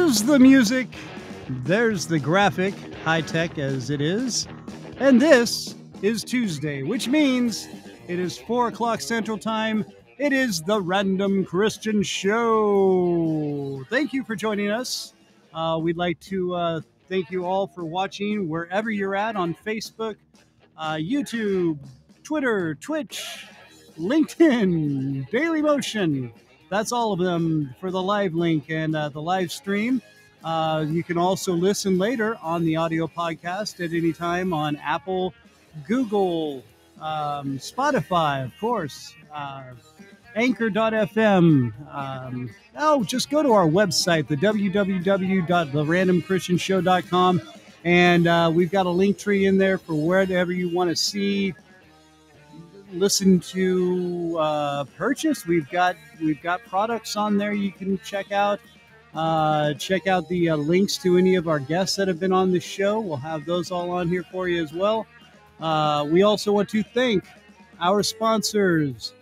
There's the music. There's the graphic, high-tech as it is. And this is Tuesday, which means it is 4 o'clock Central Time. It is the Random Kristian Show. Thank you for joining us. We'd like to thank you all for watching wherever you're at on Facebook, YouTube, Twitter, Twitch, LinkedIn, Dailymotion. That's all of them for the live link and the live stream. You can also listen later on the audio podcast at any time on Apple, Google, Spotify, of course, Anchor.fm. Just go to our website, the www.therandomchristianshow.com, and we've got a link tree in there for wherever you want to see, listen to, purchase. We've got products on there you can check out. Check out the links to any of our guests that have been on the show. We'll have those all on here for you as well. We also want to thank our sponsors.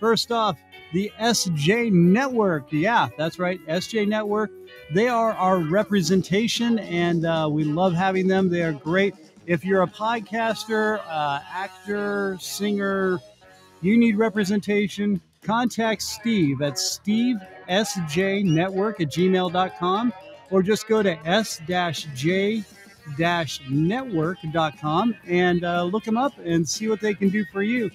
First off, the SJ Network. Yeah, that's right, SJ Network. They are our representation, and we love having them. They are great. If you're a podcaster, actor, singer, you need representation, contact Steve at stevesjnetwork@gmail.com, or just go to s-j-network.com and look them up and see what they can do for you.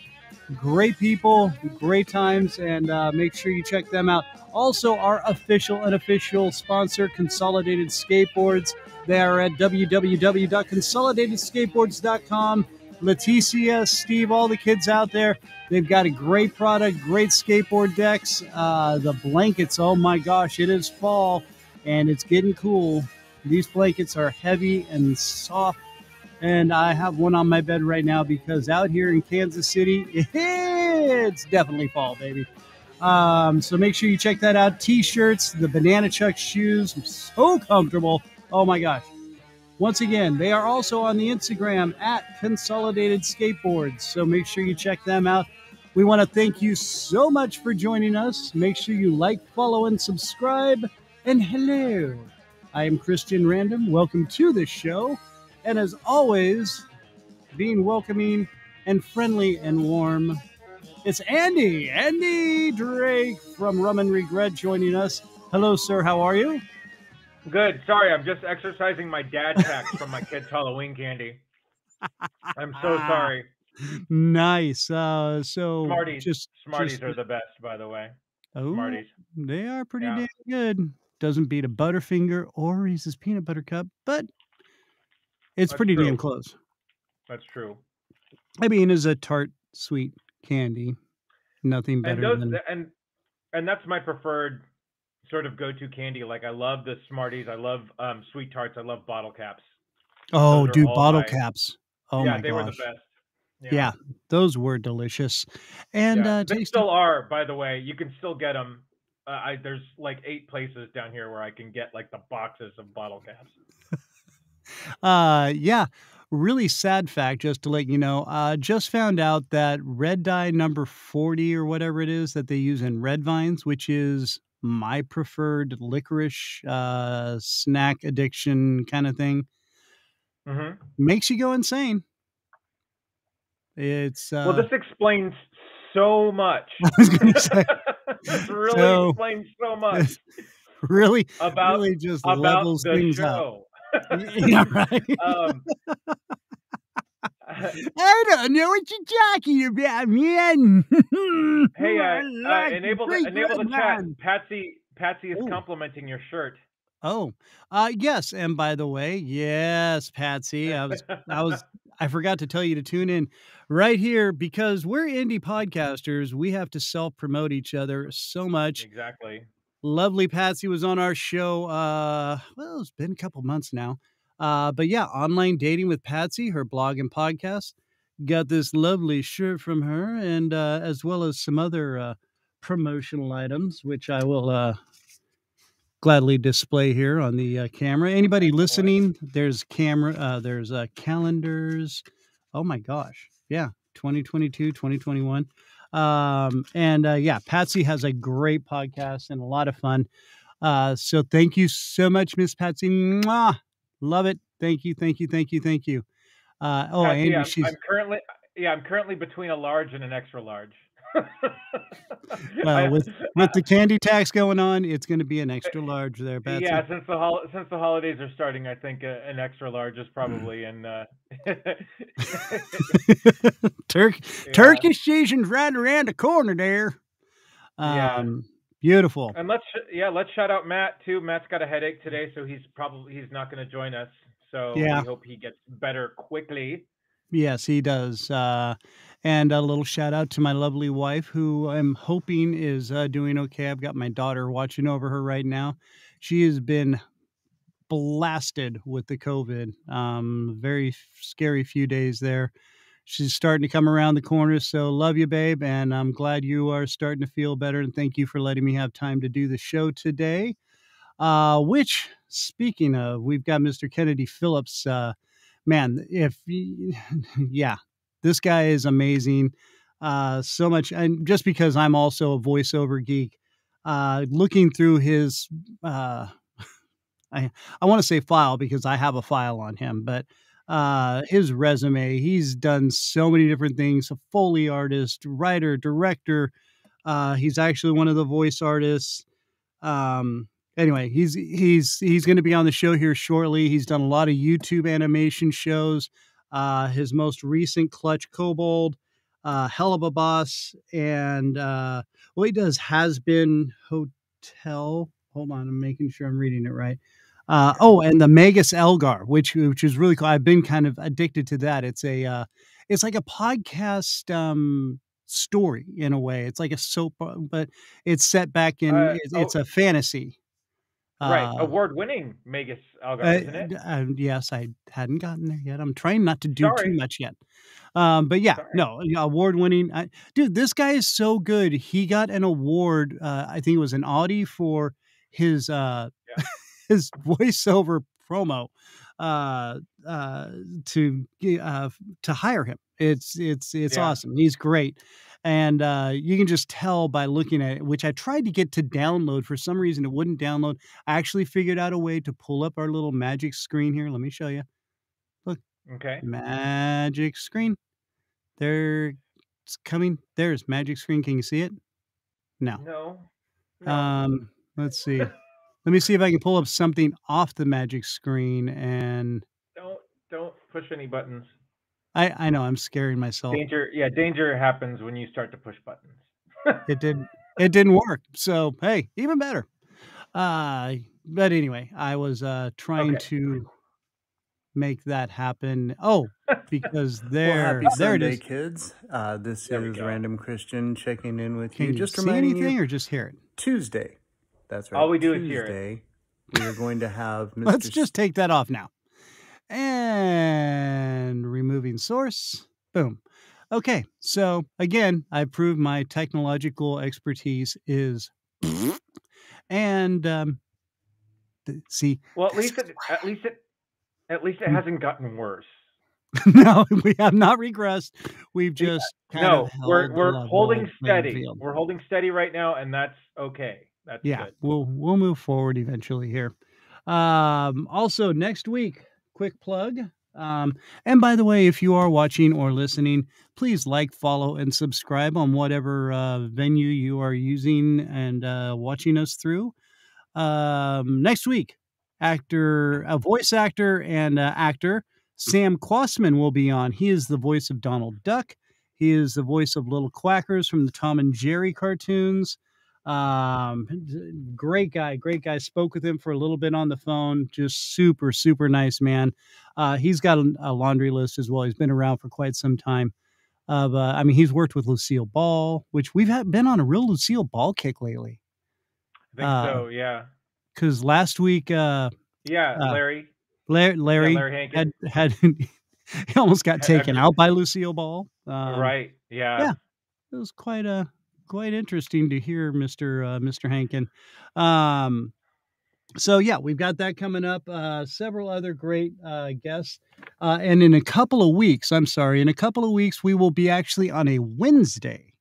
Great people, great times, and make sure you check them out. Also, our official and unofficial sponsor, Consolidated Skateboards. They are at www.consolidatedskateboards.com. Leticia, Steve, all the kids out there, they've got a great product, great skateboard decks. The blankets, oh my gosh, it is fall, and it's getting cool. These blankets are heavy and soft. And I have one on my bed right now because out here in Kansas City, it's definitely fall, baby. So make sure you check that out. T-shirts, the Banana Chuck shoes, so comfortable. Oh my gosh. Once again, they are also on the Instagram at Consolidated Skateboards. So make sure you check them out. We want to thank you so much for joining us. Make sure you like, follow, and subscribe. And hello, I am Kristian Random. Welcome to the show. And as always, being welcoming and friendly and warm, it's Andy Drake from Rum and Regret joining us. Hello, sir. How are you? Good. Sorry, I'm just exercising my dad tax from my kid's Halloween candy. I'm so sorry. Nice. Smarties are the best, by the way. Oh, Smarties. They are pretty damn good. Doesn't beat a Butterfinger or Reese's Peanut Butter Cup, but it's pretty damn close. That's true. I mean, it's a tart, sweet candy. Nothing better and that's my preferred sort of go-to candy. Like, I love the Smarties. I love sweet tarts. I love bottle caps. Oh, dude, bottle caps. Oh my gosh. Yeah, they were the best. Yeah, those were delicious. And they still are, by the way. You can still get them. There's like 8 places down here where I can get like the boxes of bottle caps. Yeah, really sad fact, just to let you know, just found out that red dye number 40 or whatever it is that they use in red vines, which is my preferred licorice snack addiction kind of thing, makes you go insane. It's well, this explains so much. I was going to say, this really explains so much. Really about just levels the things show. out. Yeah, right. I don't know what you're talking about, man. Hey, enable the chat. Patsy is complimenting your shirt. Oh, yes. And by the way, yes, Patsy, I forgot to tell you to tune in right here because we're indie podcasters. We have to self-promote each other so much. Exactly. Lovely Patsy was on our show. Well, it's been a couple months now. But yeah, Online Dating with Patsy, her blog and podcast. Got this lovely shirt from her, and as well as some other promotional items, which I will gladly display here on the camera. Anybody listening? There's there's calendars. Oh my gosh. Yeah. 2022, 2021. Yeah, Patsy has a great podcast and a lot of fun. So thank you so much, Miss Patsy. Mwah! Love it. Thank you, thank you, thank you, thank you. Patsy, Andy, I'm currently between a large and an extra large. well, with the candy tax going on, it's going to be an extra large there, yeah, Patsy. since the holidays are starting, I think an extra large is probably in. Yeah, Turkish season's right around the corner there. yeah. Beautiful. And let's shout out Matt too. Matt's got a headache today, so he's not going to join us. So Yeah. we hope he gets better quickly. Yes, he does. And a little shout out to my lovely wife, who I'm hoping is doing okay. I've got my daughter watching over her right now. She has been blasted with the COVID. Very scary few days there. She's starting to come around the corner. So love you, babe. And I'm glad you are starting to feel better. And thank you for letting me have time to do the show today. Which, speaking of, we've got Mr. Kennedy Phillips. Man, yeah, this guy is amazing. So much, and just because I'm also a voiceover geek, looking through his, I want to say file because I have a file on him, but his resume, he's done so many different things: a Foley artist, writer, director. He's actually one of the voice artists. Um, anyway, he's going to be on the show here shortly. He's done a lot of YouTube animation shows. His most recent, Clutch Kobold, Hell of a Boss, and well, he does Has Been Hotel. Hold on, I'm making sure I'm reading it right. And the Magus Elgar, which is really cool. I've been kind of addicted to that. It's like a podcast story in a way. It's like a soap, but it's set back in. It's a fantasy. Right, award-winning Magus Algar, isn't it? Yes, I hadn't gotten there yet. I'm trying not to do too Sorry. much yet. But yeah, Sorry. no, award-winning. Dude, this guy is so good. He got an award. I think it was an Audi for his his voiceover promo to hire him. It's awesome. He's great. And you can just tell by looking at it, which I tried to get to download. For some reason, it wouldn't download. I actually figured out a way to pull up our little magic screen here. Let me show you. Look. Okay. Magic screen. There, it's coming. There's magic screen. Can you see it? No. No. Let's see. Let me see if I can pull up something off the magic screen and don't push any buttons. I know I'm scaring myself. Danger happens when you start to push buttons. It didn't work. So hey, even better. But anyway, I was trying to make that happen. Oh, because there it is. Kids. This is Random Kristian checking in with Can you. you Just see reminding anything you, or just hear it? Tuesday. That's right. All we do Tuesday, is hear it. We are going to have Mr. Let's just take that off now. And removing source. Boom. Okay. So again, I proved my technological expertise is and see. Well, at least it hasn't gotten worse. No, we have not regressed. We've just we're holding steady. We're holding steady right now, and that's okay. That's good. We'll move forward eventually here. Also next week, quick plug. And by the way, if you are watching or listening, please like, follow, and subscribe on whatever venue you are using and watching us through. Next week, voice actor and actor Sam Klossman will be on. He is the voice of Donald Duck. He is the voice of Little Quackers from the Tom and Jerry cartoons. Great guy. Spoke with him for a little bit on the phone. Just super, super nice man. He's got a laundry list as well. He's been around for quite some time. He's worked with Lucille Ball, which we've been on a real Lucille Ball kick lately. I think so, yeah. Because last week, Larry Hankin had he almost got taken out by Lucille Ball. Right. Yeah. Yeah. It was quite interesting to hear Mr. Hankin. So yeah, we've got that coming up. Several other great guests. And in a couple of weeks, we will be actually on a Wednesday.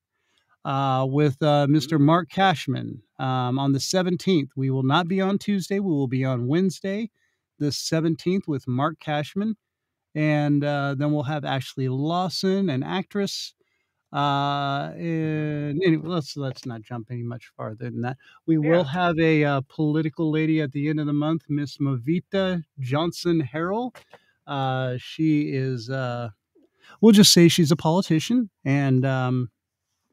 with Mr. Mark Cashman on the 17th. We will not be on Tuesday. We will be on Wednesday, the 17th, with Mark Cashman. And then we'll have Ashley Lawson, an actress. And anyway, let's not jump any much farther than that. We will have a political lady at the end of the month, Miss Mavita Johnson Harrell. She is, we'll just say she's a politician, and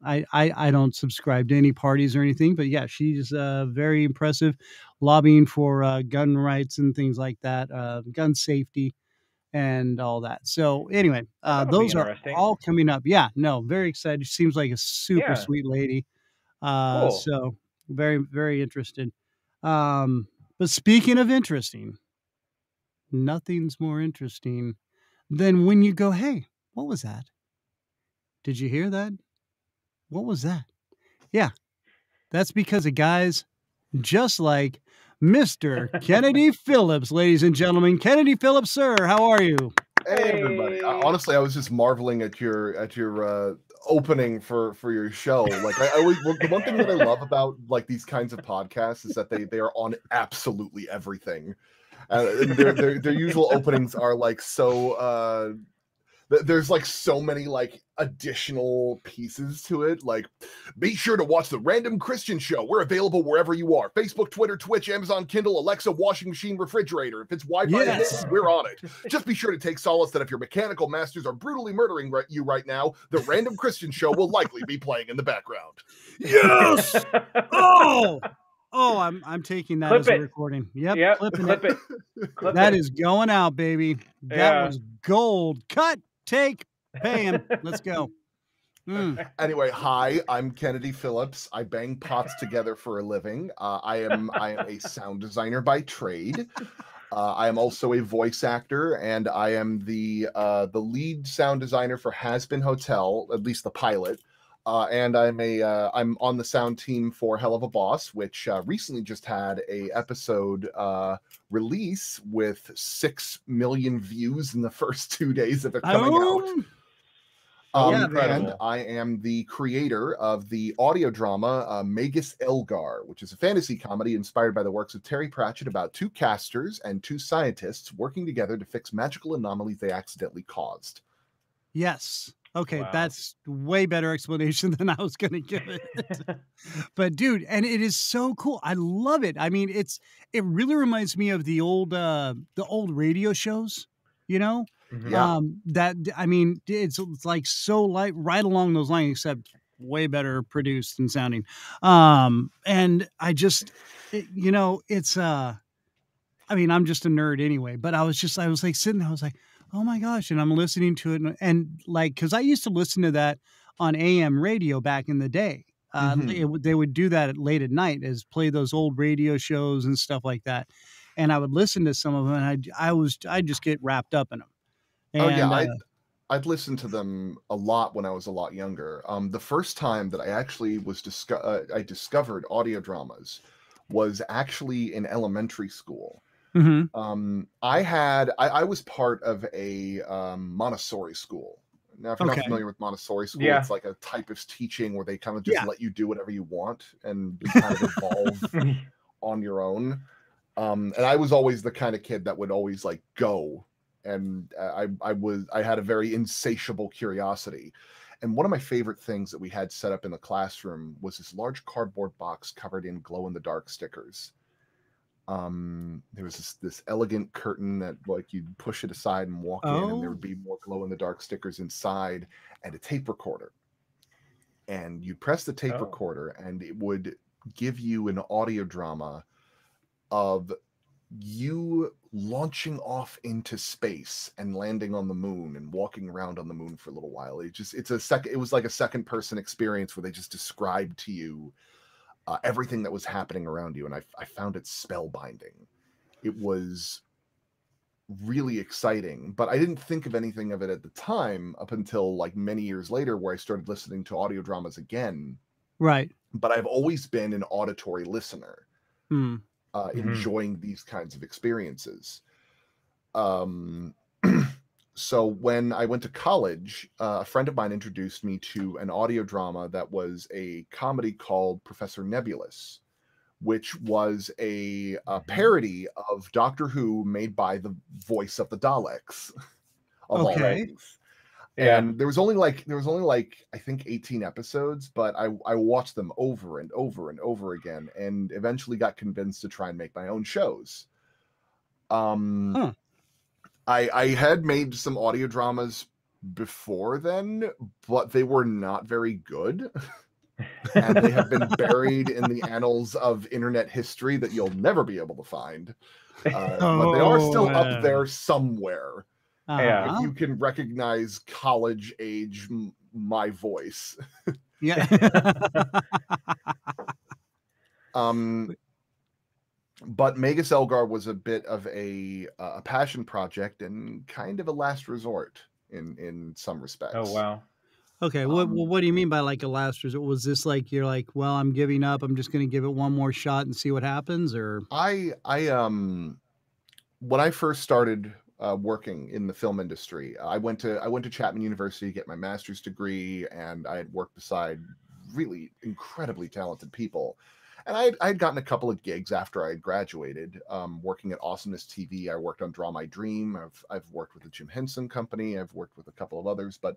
I don't subscribe to any parties or anything, but yeah, she's very impressive, lobbying for gun rights and things like that, gun safety and all that. So anyway, those are all coming up. Yeah, no, very excited. She seems like a super sweet lady. Cool. So very, very interested. But speaking of interesting, nothing's more interesting than when you go, hey, what was that? Did you hear that? What was that? Yeah, that's because of guys just like Mr. Kennedy Phillips, ladies and gentlemen. Kennedy Phillips, sir, how are you? Hey, everybody. Honestly, I was just marveling at your opening for your show. Like, I always, the one thing that I love about like these kinds of podcasts is that they are on absolutely everything. And their usual openings are like so there's like so many like additional pieces to it. Like, be sure to watch the Random Christian Show. We're available wherever you are: Facebook, Twitter, Twitch, Amazon Kindle, Alexa, washing machine, refrigerator. If it's Wi-Fi, we're on it. Just be sure to take solace that if your mechanical masters are brutally murdering you right now, the Random Christian Show will likely be playing in the background. Yes. I'm taking that as a recording. Yep, clip it. That is going out, baby. That was gold. Cut, take, pay him. Let's go. Anyway, hi, I'm Kennedy Phillips. I bang pots together for a living. I am a sound designer by trade. I am also a voice actor, and I am the lead sound designer for Has Been Hotel, at least the pilot. And I'm on the sound team for Hell of a Boss, which recently just had a episode release with 6 million views in the first 2 days of it coming out. And I am the creator of the audio drama Magus Elgar, which is a fantasy comedy inspired by the works of Terry Pratchett about 2 casters and 2 scientists working together to fix magical anomalies they accidentally caused. Yes. Okay, that's way better explanation than I was going to give it. But dude, and it is so cool. I love it. I mean, it really reminds me of the old radio shows, you know? Yeah. That, I mean, it's like so like right along those lines, except way better produced and sounding. And I just, it's I mean, I'm just a nerd anyway, but I was like sitting there, I was like, oh my gosh. And I'm listening to it and like, cause I used to listen to that on AM radio back in the day. They would do that late at night, as play those old radio shows and stuff like that. And I would listen to some of them and I'd just get wrapped up in them. And, I'd listened to them a lot when I was a lot younger. The first time that I actually I discovered audio dramas was actually in elementary school. I was part of a Montessori school. Now, if you're not familiar with Montessori school, it's like a type of teaching where they kind of just let you do whatever you want and you kind of evolve on your own. And I was always the kind of kid that would always like go. And I had a very insatiable curiosity. And one of my favorite things that we had set up in the classroom was this large cardboard box covered in glow-in-the-dark stickers. There was this elegant curtain that like you'd push it aside and walk in, and there would be more glow-in-the-dark stickers inside, and a tape recorder. And you press the tape recorder, and it would give you an audio drama of you launching off into space and landing on the moon and walking around on the moon for a little while. It was like a second person experience where they just described to you everything that was happening around you. And I found it spellbinding. It was really exciting, but I didn't think of anything of it at the time up until like many years later, where I started listening to audio dramas again. Right. But I've always been an auditory listener. Enjoying these kinds of experiences. So when I went to college, a friend of mine introduced me to an audio drama that was a comedy called Professor Nebulous, which was a parody of Doctor Who made by the voice of the Daleks of all things. Yeah. And there was only like I think 18 episodes, but I watched them over and over and over again, and eventually got convinced to try and make my own shows. I had made some audio dramas before then, but they were not very good. And they have been buried in the annals of internet history that you'll never be able to find. But they are still up there somewhere. If you can recognize college age my voice. Yeah. But Magus Elgar was a bit of a passion project and kind of a last resort in some respects. Oh, wow. Okay. What do you mean by like a last resort? Was this like, you're like, well, I'm giving up, I'm just going to give it one more shot and see what happens? Or when I first started working in the film industry, I went to Chapman University to get my master's degree, and I had worked beside really incredibly talented people. And I had gotten a couple of gigs after I had graduated, working at Awesomeness TV. I worked on Draw My Dream. I've worked with the Jim Henson Company. I've worked with a couple of others. But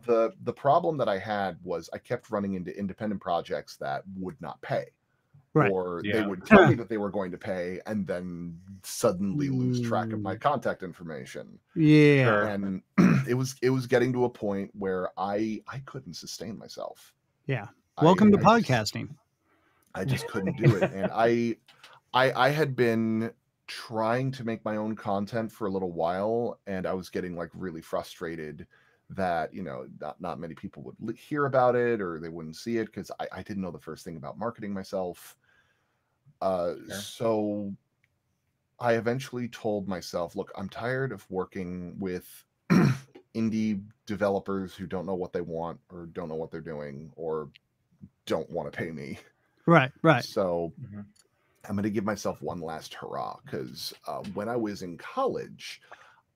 the problem that I had was I kept running into independent projects that would not pay. Right. Or they would tell me that they were going to pay and then suddenly lose track of my contact information. Yeah. Sure. And it was getting to a point where I couldn't sustain myself. Yeah. Welcome to podcasting. I just couldn't do it. And I had been trying to make my own content for a little while, and I was getting like really frustrated that, you know, not many people would hear about it, or they wouldn't see it, because I didn't know the first thing about marketing myself. So I eventually told myself, look, I'm tired of working with indie developers who don't know what they want, or don't know what they're doing, or don't want to pay me. Right. So I'm going to give myself one last hurrah, because when I was in college,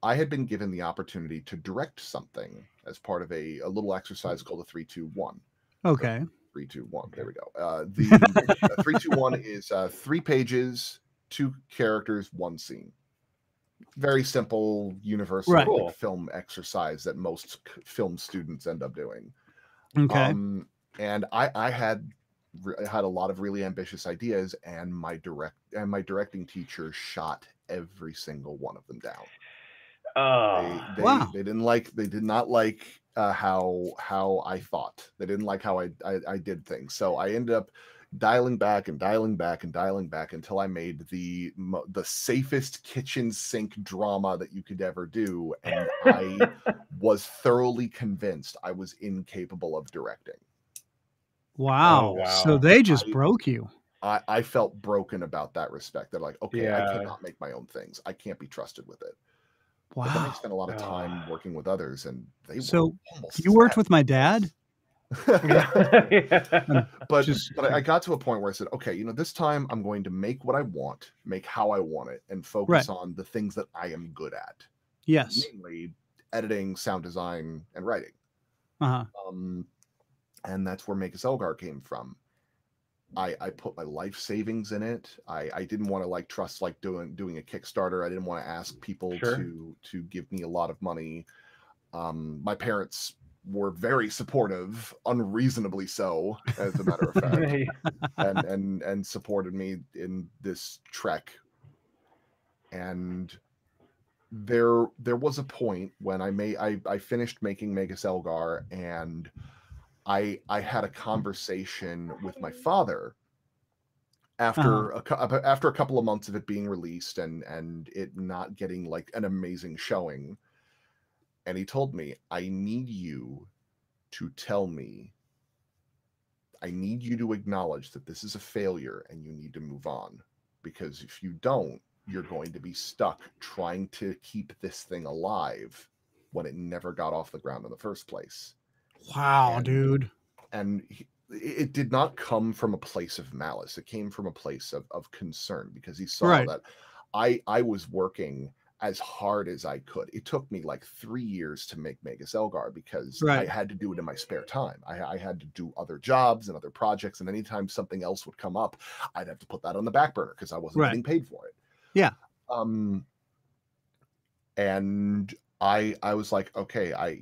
I had been given the opportunity to direct something as part of a little exercise called a 3-2-1. Okay. 3-2-1. There we go. The 3-2-1 is 3 pages, 2 characters, 1 scene. Very simple, universal film exercise that most film students end up doing. Okay. And I had a lot of really ambitious ideas, and my directing teacher shot every single one of them down. They did not like how I thought. They didn't like how I did things. So I ended up dialing back until I made the safest kitchen sink drama that you could ever do, and I was thoroughly convinced I was incapable of directing. Wow. Oh, wow. So they just broke you. I felt broken about that respect. They're like, okay, I cannot make my own things. I can't be trusted with it. Wow. But then I spent a lot of time working with others, and they so were almost you worked with my dad? But I got to a point where I said, okay, you know, this time I'm going to make what I want, make how I want it, and focus on the things that I am good at. Yes. Mainly editing, sound design, and writing. And that's where Magus Elgar came from. I put my life savings in it. I didn't want to like trust like doing a Kickstarter. I didn't want to ask people to give me a lot of money. My parents were very supportive, unreasonably so, as a matter of fact, and supported me in this trek. And there was a point when I finished making Magus Elgar, and I had a conversation with my father after a couple of months of it being released and it not getting like an amazing showing. And he told me, I need you to acknowledge that this is a failure and you need to move on. Because if you don't, you're going to be stuck trying to keep this thing alive when it never got off the ground in the first place. Wow, dude. And it did not come from a place of malice. It came from a place of concern, because he saw that I was working as hard as I could. It took me like 3 years to make Magus Elgar because Right. I had to do it in my spare time. I had to do other jobs and other projects, and anytime something else would come up, I'd have to put that on the back burner because I wasn't getting paid for it. Yeah. And I was like, okay, I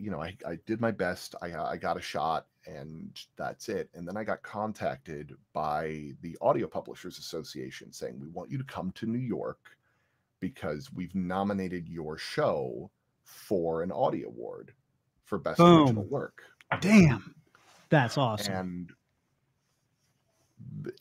did my best. I got a shot, and that's it. And then I got contacted by the Audio Publishers Association saying, we want you to come to New York because we've nominated your show for an Audio Award for Best Original Work. Damn. That's awesome. And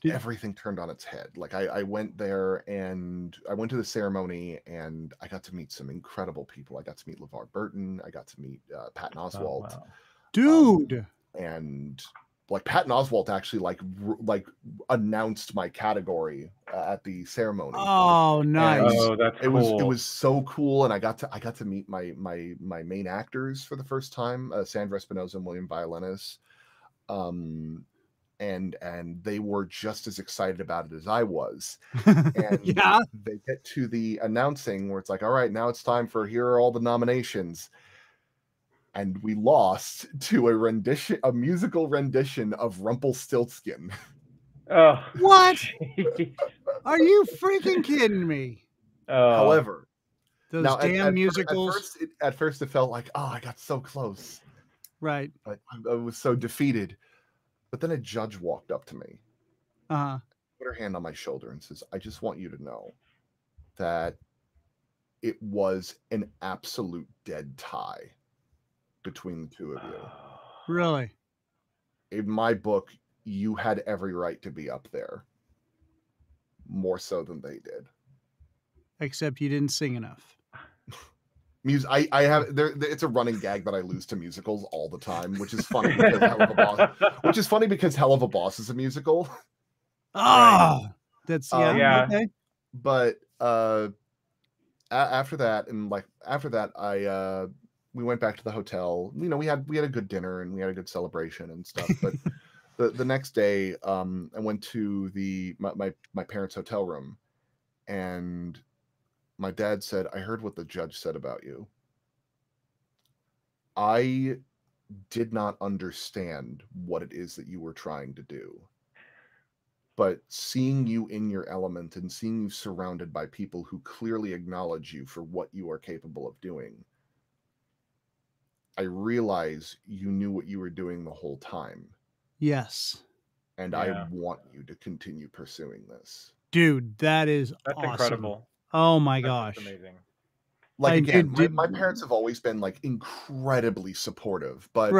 everything turned on its head. Like I went there and I went to the ceremony and I got to meet some incredible people. I got to meet LeVar Burton. I got to meet Patton Oswalt. Oh, wow. Dude. And like Patton Oswalt actually like announced my category at the ceremony. Oh, nice. Oh, that's cool. It was so cool. And I got to meet my main actors for the first time, Sandra Espinosa and William Violinis. And they were just as excited about it as I was. And yeah, they get to the announcing where it's like, all right, now it's time for here are all the nominations. And we lost to a musical rendition of Rumpelstiltskin. Oh, what? Are you freaking kidding me? However, those damn musicals. At first it felt like, oh, I got so close. Right. But I was so defeated. But then a judge walked up to me, put her hand on my shoulder and says, I just want you to know that it was an absolute dead tie between the two of you. Really? In my book, you had every right to be up there. More so than they did. Except you didn't sing enough. I have there. It's a running gag that I lose to musicals all the time, which is funny because Hell of a Boss. Hell of a Boss is a musical. Oh, that's yeah. Okay. But after that, we went back to the hotel. You know, we had a good dinner and we had a good celebration and stuff. But the next day, I went to my parents' hotel room, and my dad said, I heard what the judge said about you. I did not understand what it is that you were trying to do. But seeing you in your element and seeing you surrounded by people who clearly acknowledge you for what you are capable of doing, I realize you knew what you were doing the whole time. Yes. And I want you to continue pursuing this. Dude, that's awesome. Incredible. Oh my gosh. Amazing. Like again, my parents have always been like incredibly supportive, but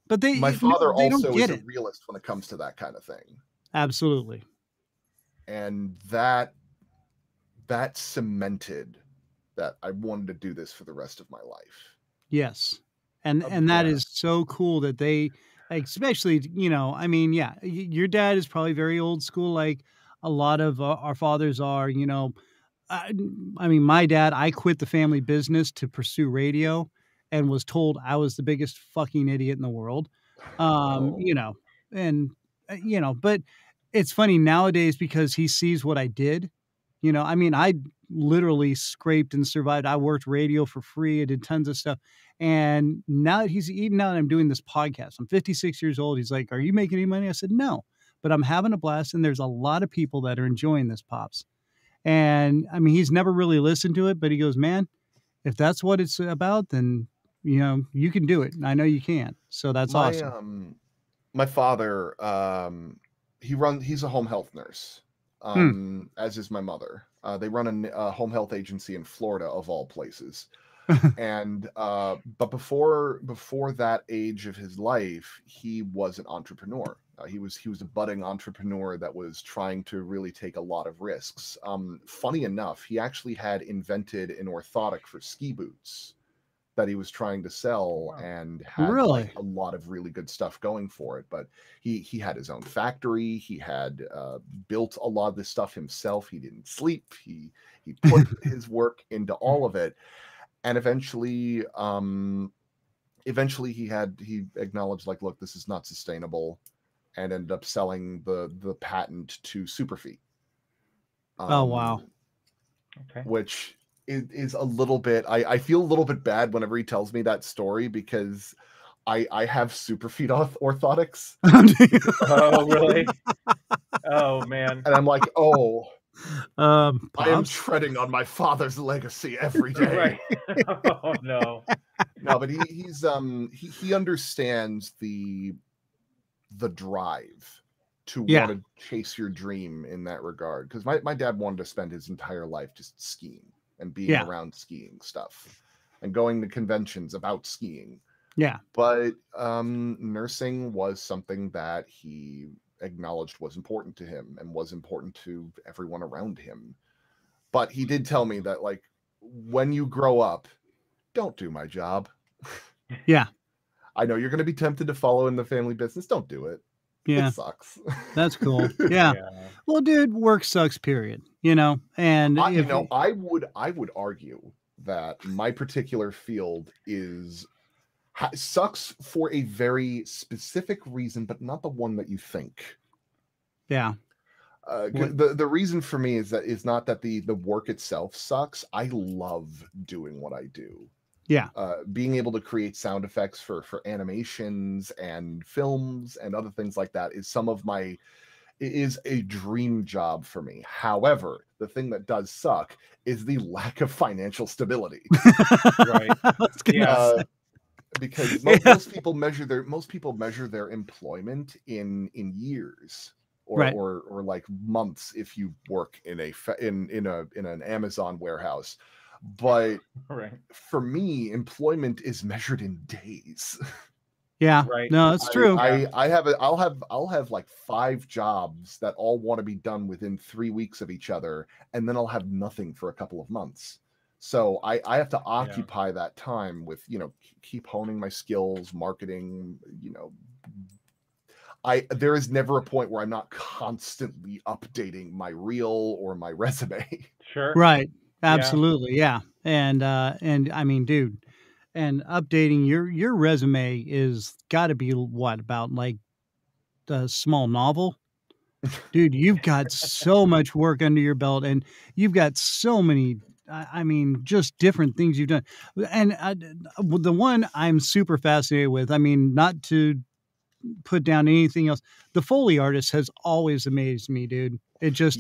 But my father also is a realist when it comes to that kind of thing. Absolutely. And that cemented that I wanted to do this for the rest of my life. Yes. And that is so cool that they, especially, you know, I mean, yeah, your dad is probably very old school, like a lot of our fathers are, you know. I mean, my dad, I quit the family business to pursue radio and was told I was the biggest fucking idiot in the world. You know, and, you know, but it's funny nowadays because he sees what I did. You know, I mean, I literally scraped and survived. I worked radio for free. I did tons of stuff. And now even now that I'm doing this podcast, I'm 56 years old. He's like, are you making any money? I said, no, but I'm having a blast. And there's a lot of people that are enjoying this, Pops. And I mean, he's never really listened to it, but he goes, man, if that's what it's about, then, you know, you can do it. And I know you can. So that's awesome. My father, he's a home health nurse, as is my mother. They run a home health agency in Florida, of all places. And but before that age of his life, he was an entrepreneur. He was a budding entrepreneur that was trying to really take a lot of risks. Funny enough, he actually had invented an orthotic for ski boots that he was trying to sell, and had like a lot of really good stuff going for it. But he had his own factory. He had built a lot of this stuff himself. He didn't sleep. He put his work into all of it, and eventually he acknowledged, like, look, this is not sustainable, and ended up selling the patent to Superfeet. Oh wow. Okay. Which is a little bit. I feel a little bit bad whenever he tells me that story because I have super feet orthotics. Oh, really? Oh, man. And I'm like, oh, I am Pops? treading on my father's legacy every day. Right. Oh, no. No, but he understands the drive to want to chase your dream in that regard. Because my dad wanted to spend his entire life just skiing and being around skiing stuff and going to conventions about skiing. Yeah. But nursing was something that he acknowledged was important to him and was important to everyone around him. But he did tell me that, like, when you grow up, don't do my job. Yeah. I know you're going to be tempted to follow in the family business. Don't do it. Yeah. It sucks. That's cool. Yeah. Well, dude, work sucks, period. You know, and I would argue that my particular field sucks for a very specific reason, but not the one that you think. Yeah. The reason for me is not that the work itself sucks. I love doing what I do. Yeah. Being able to create sound effects for animations and films and other things like that is a dream job for me. However, the thing that does suck is the lack of financial stability. Right. Because most people measure their employment in years or like months if you work in an Amazon warehouse. But for me, employment is measured in days. Yeah, right. No, it's true. I'll have like 5 jobs that all want to be done within 3 weeks of each other, and then I'll have nothing for a couple of months. So I have to occupy that time with, keep honing my skills, marketing, there is never a point where I'm not constantly updating my reel or my resume. Sure. Right. Absolutely. Yeah. And I mean, dude, and updating your resume is got to be what, about like a small novel? Dude, you've got so much work under your belt, and you've got so many, I mean, just different things you've done. And the one I'm super fascinated with, I mean, not to put down anything else, the Foley Artist has always amazed me, dude. It just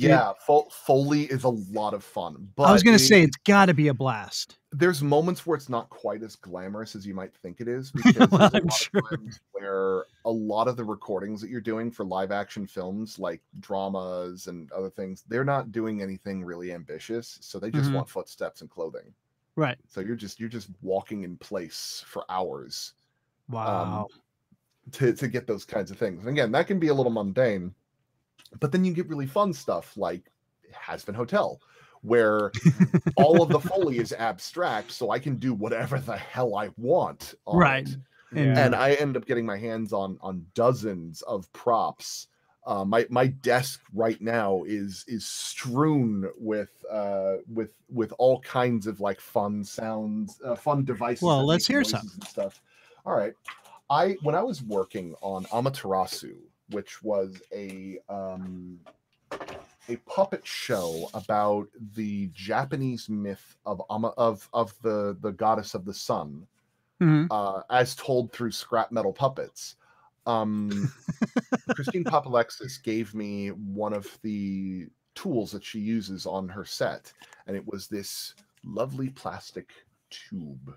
Foley is a lot of fun. But I was going to say it's got to be a blast. There's moments where it's not quite as glamorous as you might think it is, because well, there's a lot of times where a lot of the recordings that you're doing for live action films, like dramas and other things, they're not doing anything really ambitious, so they just want footsteps and clothing. Right. So you're just walking in place for hours. Wow. To get those kinds of things. And again, that can be a little mundane, but then you get really fun stuff like Has-Been Hotel, where all of the Foley is abstract, so I can do whatever the hell I want on it. And I end up getting my hands on dozens of props. My desk right now is strewn with all kinds of like fun sounds, fun devices. Well, let's hear some stuff. All right. When I was working on Amaterasu, which was a puppet show about the Japanese myth of the goddess of the sun, as told through scrap metal puppets. Christine Papalexis gave me one of the tools that she uses on her set, and it was this lovely plastic tube.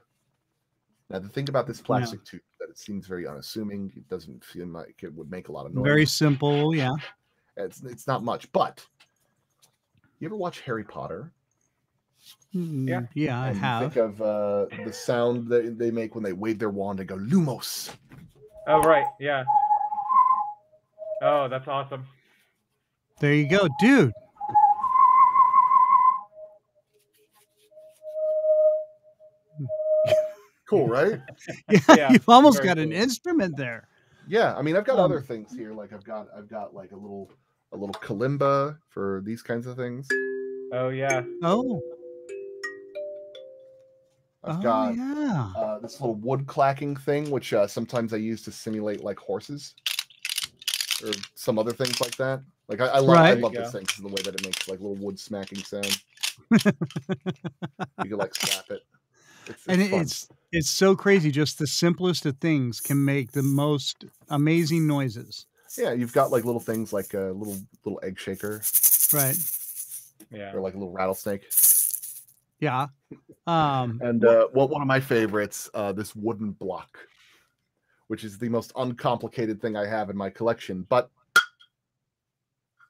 Now, the thing about this plastic tube is that it seems very unassuming. It doesn't feel like it would make a lot of noise. Very simple, yeah. It's not much. But you ever watch Harry Potter? Yeah, I have. Think of the sound that they make when they wave their wand and go Lumos. Oh, right, yeah. Oh, that's awesome. There you go, dude. Cool, right? Yeah, you've almost got an instrument there. Yeah, I mean, I've got other things here. Like I've got like a little kalimba for these kinds of things. Oh yeah. Oh. I've got this little wood clacking thing, which sometimes I use to simulate like horses or some other things like that. Like I love this thing because of the way that it makes like little wood smacking sound. You can like slap it. It's so crazy. Just the simplest of things can make the most amazing noises. Yeah, you've got like little things like a little egg shaker, right? Yeah, or like a little rattlesnake. Yeah. And one of my favorites, this wooden block, which is the most uncomplicated thing I have in my collection. But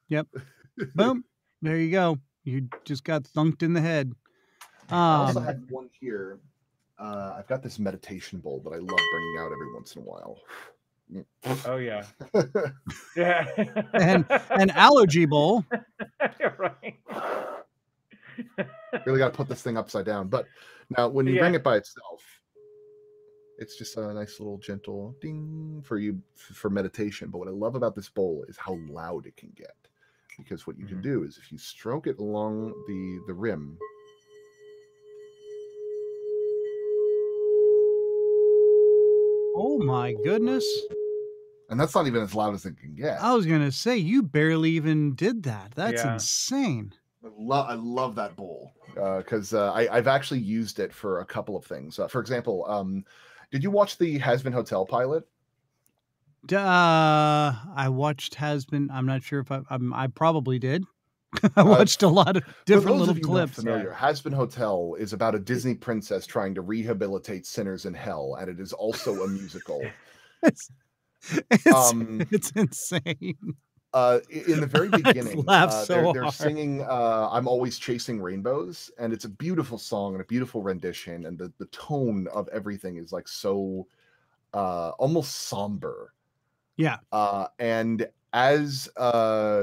yep, boom, there you go. You just got thunked in the head. I also have one here. I've got this meditation bowl that I love bringing out every once in a while. Oh yeah, yeah, and an allergy bowl. Right. Really got to put this thing upside down. But now, when you bring it by itself, it's just a nice little gentle ding for meditation. But what I love about this bowl is how loud it can get, because what you can do is if you stroke it along the rim. Oh my goodness. And that's not even as loud as it can get. I was going to say, you barely even did that. That's insane. I love that bowl because I've actually used it for a couple of things. For example, did you watch the Has-Been Hotel pilot? I watched Has-Been. I'm not sure if I probably did. I watched a lot of different little clips. Familiar. Has-Been Hotel is about a Disney princess trying to rehabilitate sinners in hell, and it is also a musical. It's insane. In the very beginning, they're singing "I'm Always Chasing Rainbows," and it's a beautiful song and a beautiful rendition, and the tone of everything is like so almost somber. Yeah. And as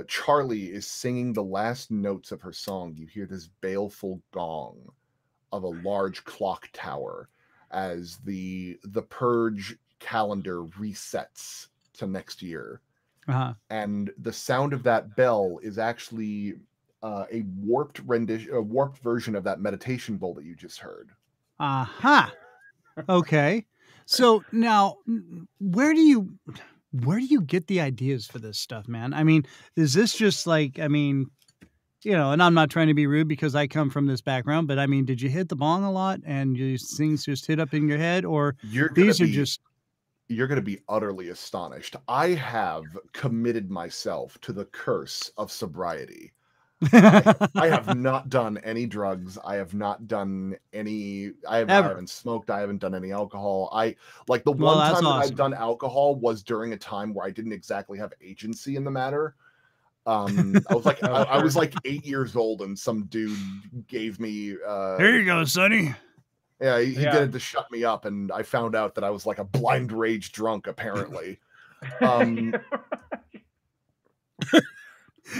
Charlie is singing the last notes of her song, you hear this baleful gong of a large clock tower as the Purge calendar resets to next year. And the sound of that bell is actually a warped version of that meditation bowl that you just heard. Okay. So now, where do you get the ideas for this stuff, man? I mean, is this just like, I mean, you know, and I'm not trying to be rude because I come from this background, but I mean, did you hit the bong a lot and these things just hit up in your head, or you're going to be utterly astonished. I have committed myself to the curse of sobriety. I have not done any drugs. I have not done any. I haven't smoked. I haven't done any alcohol. One time that I've done alcohol was during a time where I didn't exactly have agency in the matter. I was like 8 years old, and some dude gave me. Here you go, Sonny. Yeah, he did it to shut me up, and I found out that I was like a blind rage drunk, apparently.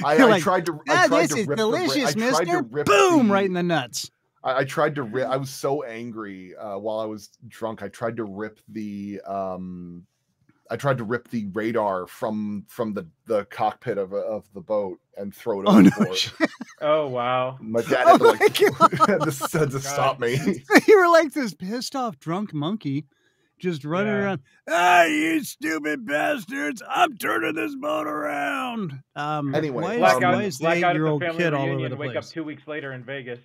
I tried to rip right in the nuts. I tried to rip. I was so angry while I was drunk. I tried to rip the radar from the cockpit of the boat and throw it overboard. Oh wow! My dad had to stop me. You were like this pissed off drunk monkey, just running around. You stupid bastards! I'm turning this boat around. Anyway, why is the 8-year-old kid all over the place? Wake up 2 weeks later in Vegas.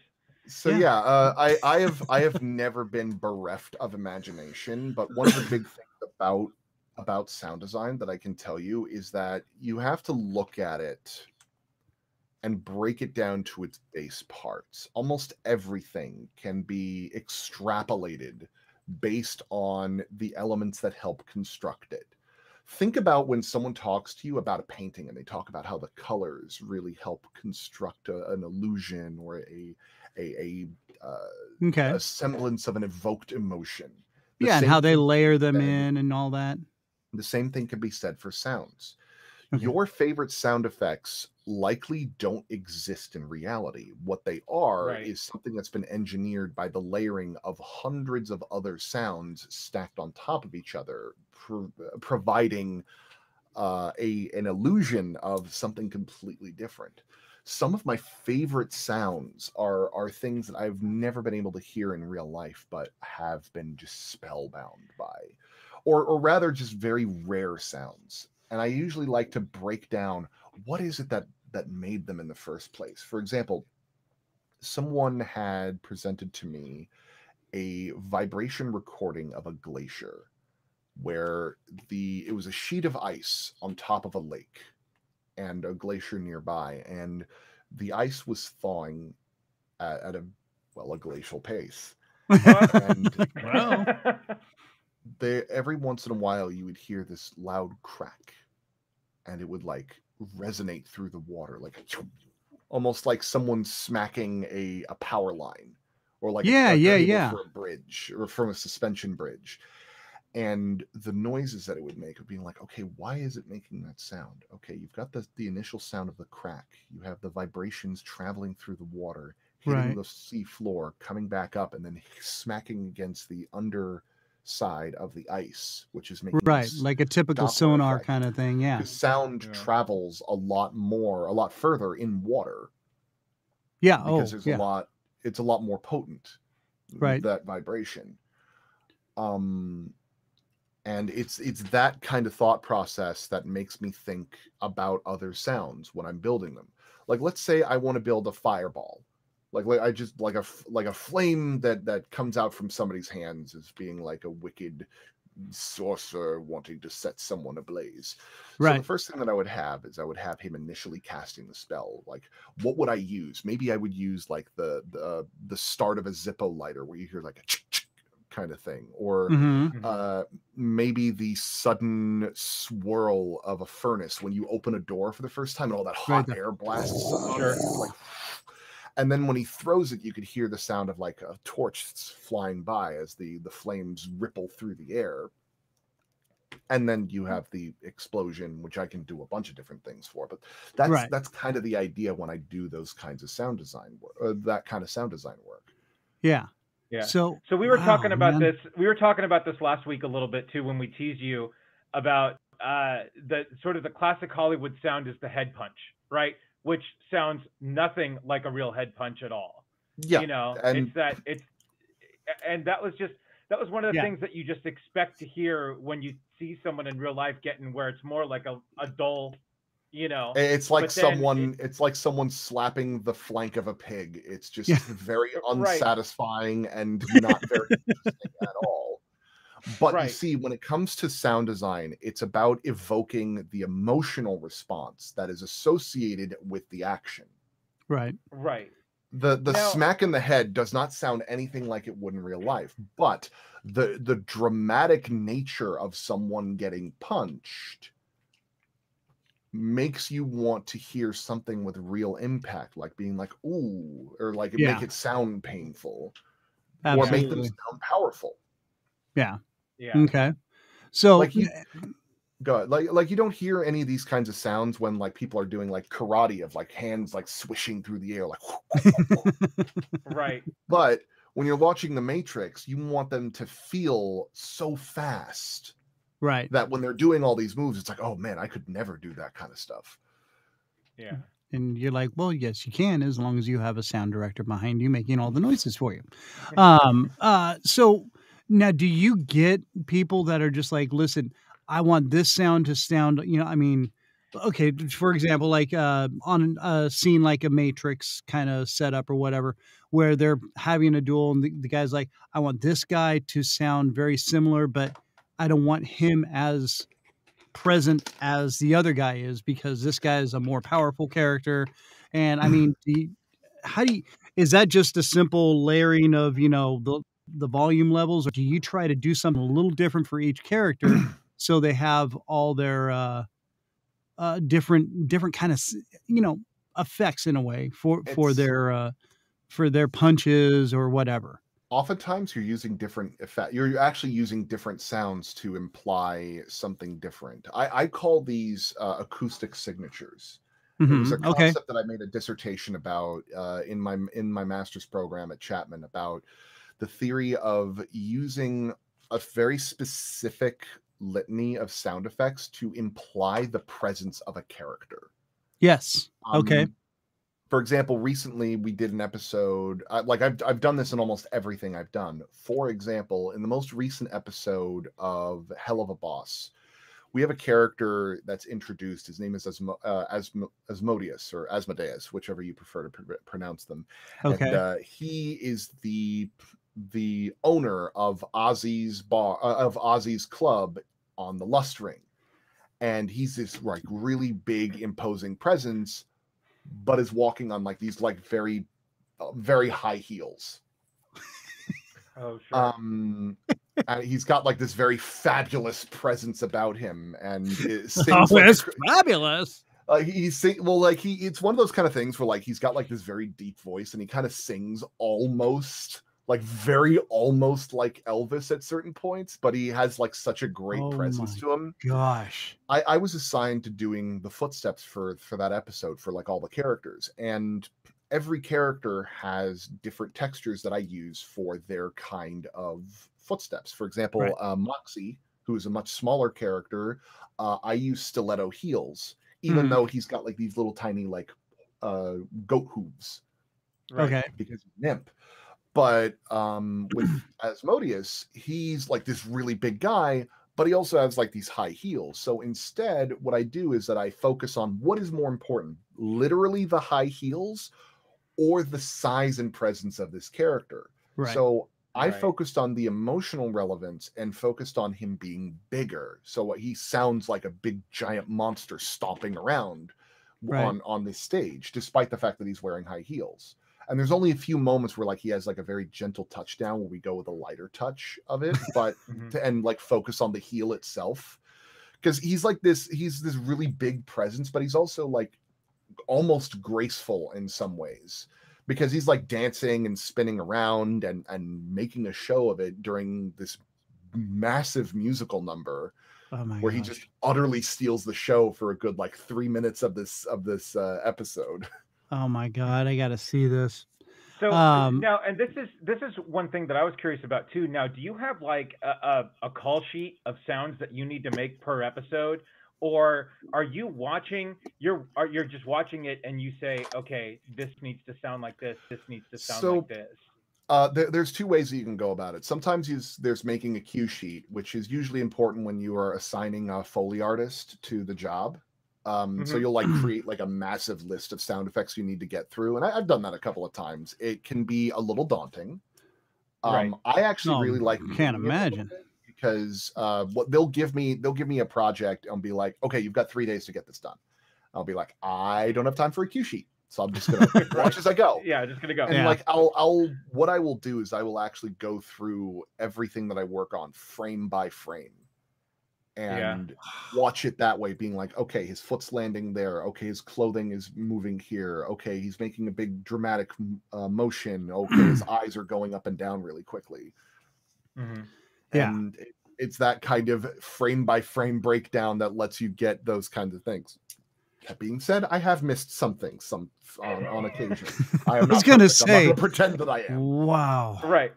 So I have never been bereft of imagination, but one of the big things about sound design that I can tell you is that you have to look at it and break it down to its base parts. Almost everything can be extrapolated based on the elements that help construct it. Think about when someone talks to you about a painting and they talk about how the colors really help construct an illusion or a semblance of an evoked emotion. And how they layer them in and all that. The same thing can be said for sounds. Okay. Your favorite sound effects likely don't exist in reality. What they are is something that's been engineered by the layering of hundreds of other sounds stacked on top of each other, providing an illusion of something completely different. Some of my favorite sounds are things that I've never been able to hear in real life, but have been just spellbound by, or rather just very rare sounds. And I usually like to break down what is it that made them in the first place. For example, someone had presented to me a vibration recording of a glacier where it was a sheet of ice on top of a lake and a glacier nearby, and the ice was thawing at a glacial pace. And Well, every once in a while you would hear this loud crack, and it would like resonate through the water, like almost like someone smacking a power line, or like a cable for a bridge or from a suspension bridge. And the noises that it would make of being like, okay, why is it making that sound? Okay, you've got the initial sound of the crack. You have the vibrations traveling through the water, hitting the sea floor, coming back up, and then smacking against the underside of the ice, which is making like a typical sonar effect. Kind of thing. Yeah, because sound travels a lot further in water. Yeah, because there's it's a lot more potent. That vibration. And it's that kind of thought process that makes me think about other sounds when I'm building them. Like, let's say I want to build a fireball, like I just like a flame that comes out from somebody's hands as being like a wicked sorcerer wanting to set someone ablaze. So the first thing that I would have is him initially casting the spell. Like, what would I use? Maybe I would use like the start of a Zippo lighter where you hear like a kind of thing, or maybe the sudden swirl of a furnace when you open a door for the first time and all that hot air blasts like, and then when he throws it, you could hear the sound of like a torch flying by as the flames ripple through the air. And then you have the explosion, which I can do a bunch of different things for, but that's kind of the idea when I do those kinds of sound design work, or that kind of sound design work. Yeah. So we were talking about this. We were talking about this last week a little bit too, when we teased you about the sort of the classic Hollywood sound is the head punch, right? Which sounds nothing like a real head punch at all. Yeah, and that was one of the things that you just expect to hear when you see someone in real life getting, where it's more like a dull. It's like someone slapping the flank of a pig. It's just very unsatisfying and not very interesting at all. But you see, when it comes to sound design, it's about evoking the emotional response that is associated with the action. Right. The smack in the head does not sound anything like it would in real life, but the dramatic nature of someone getting punched makes you want to hear something with real impact, like being like, ooh, or like make it sound painful. Absolutely. Or make them sound powerful. Yeah. Okay. So like you don't hear any of these kinds of sounds when like people are doing like karate, of like hands like swishing through the air, like right. But when you're watching The Matrix, you want them to feel so fast. Right. That when they're doing all these moves, it's like, oh man, I could never do that kind of stuff. Yeah. And you're like, well, yes, you can, as long as you have a sound director behind you making all the noises for you. So now, do you get people that are just like, listen, I want this sound to sound, I mean, okay, for example, like on a scene like a Matrix kind of setup or whatever, where they're having a duel and the guy's like, I want this guy to sound very similar, but I don't want him as present as the other guy is, because this guy is a more powerful character. And I mean, is that just a simple layering of, the volume levels, or do you try to do something a little different for each character so they have all their different kind of, effects in a way for their punches or whatever? Oftentimes you're using different effects. You're actually using different sounds to imply something different. I call these acoustic signatures. It was a concept that I made a dissertation about in my master's program at Chapman, about the theory of using a very specific litany of sound effects to imply the presence of a character. Yes. Okay. For example, recently we did an episode, I've done this in almost everything I've done. For example, in the most recent episode of Hell of a Boss, we have a character that's introduced. His name is Asmodeus or Asmodeus, whichever you prefer to pronounce them. Okay. And he is the owner of Ozzy's club on the Lust Ring. And he's this like really big, imposing presence, but is walking on like these like very, very high heels. Oh, sure. And he's got like this very fabulous presence about him, and it sings it's fabulous. It's one of those kind of things where like he's got like this very deep voice, and he kind of sings almost like Elvis at certain points, but he has like such a great presence to him. Gosh, I was assigned to doing the footsteps for that episode for like all the characters, and every character has different textures that I use for their kind of footsteps. For example, Moxie, who is a much smaller character, I use stiletto heels, even though he's got like these little tiny like goat hooves. Okay. Because he's nymph. But with Asmodeus, he's like this really big guy, but he also has like these high heels. So instead, what I do is that I focus on what is more important, literally the high heels or the size and presence of this character. Right. So I focused on the emotional relevance and focused on him being bigger. So he sounds like a big giant monster stomping around on this stage, despite the fact that he's wearing high heels. And there's only a few moments where like he has like a very gentle touchdown where we go with a lighter touch of it, but and like focus on the heel itself. Because he's this really big presence, but he's also like almost graceful in some ways, because he's like dancing and spinning around and making a show of it during this massive musical number where he just utterly steals the show for a good like 3 minutes of this episode. Oh my God, I gotta see this. So now, and this is one thing that I was curious about too. Now, do you have like a call sheet of sounds that you need to make per episode, or are you watching? You're just watching it and you say, okay, this needs to sound like this. This needs to sound like this. There's two ways that you can go about it. Sometimes there's making a cue sheet, which is usually important when you are assigning a Foley artist to the job. So you'll like create like a massive list of sound effects you need to get through. And I've done that a couple of times. It can be a little daunting. I actually really like, can't imagine, because what they'll give me a project and be like, okay, you've got 3 days to get this done. I'll be like, I don't have time for a cue sheet, so I'm just gonna watch as I go. Yeah, just gonna go. And like what I will do is I will actually go through everything that I work on frame by frame and watch it that way, being like, okay, his foot's landing there, okay, his clothing is moving here, okay, he's making a big dramatic motion, okay, his eyes are going up and down really quickly. And it's that kind of frame by frame breakdown that lets you get those kinds of things. That being said, I have missed some things on occasion. I was going to say, I'm not going to pretend that I am. Wow. Right.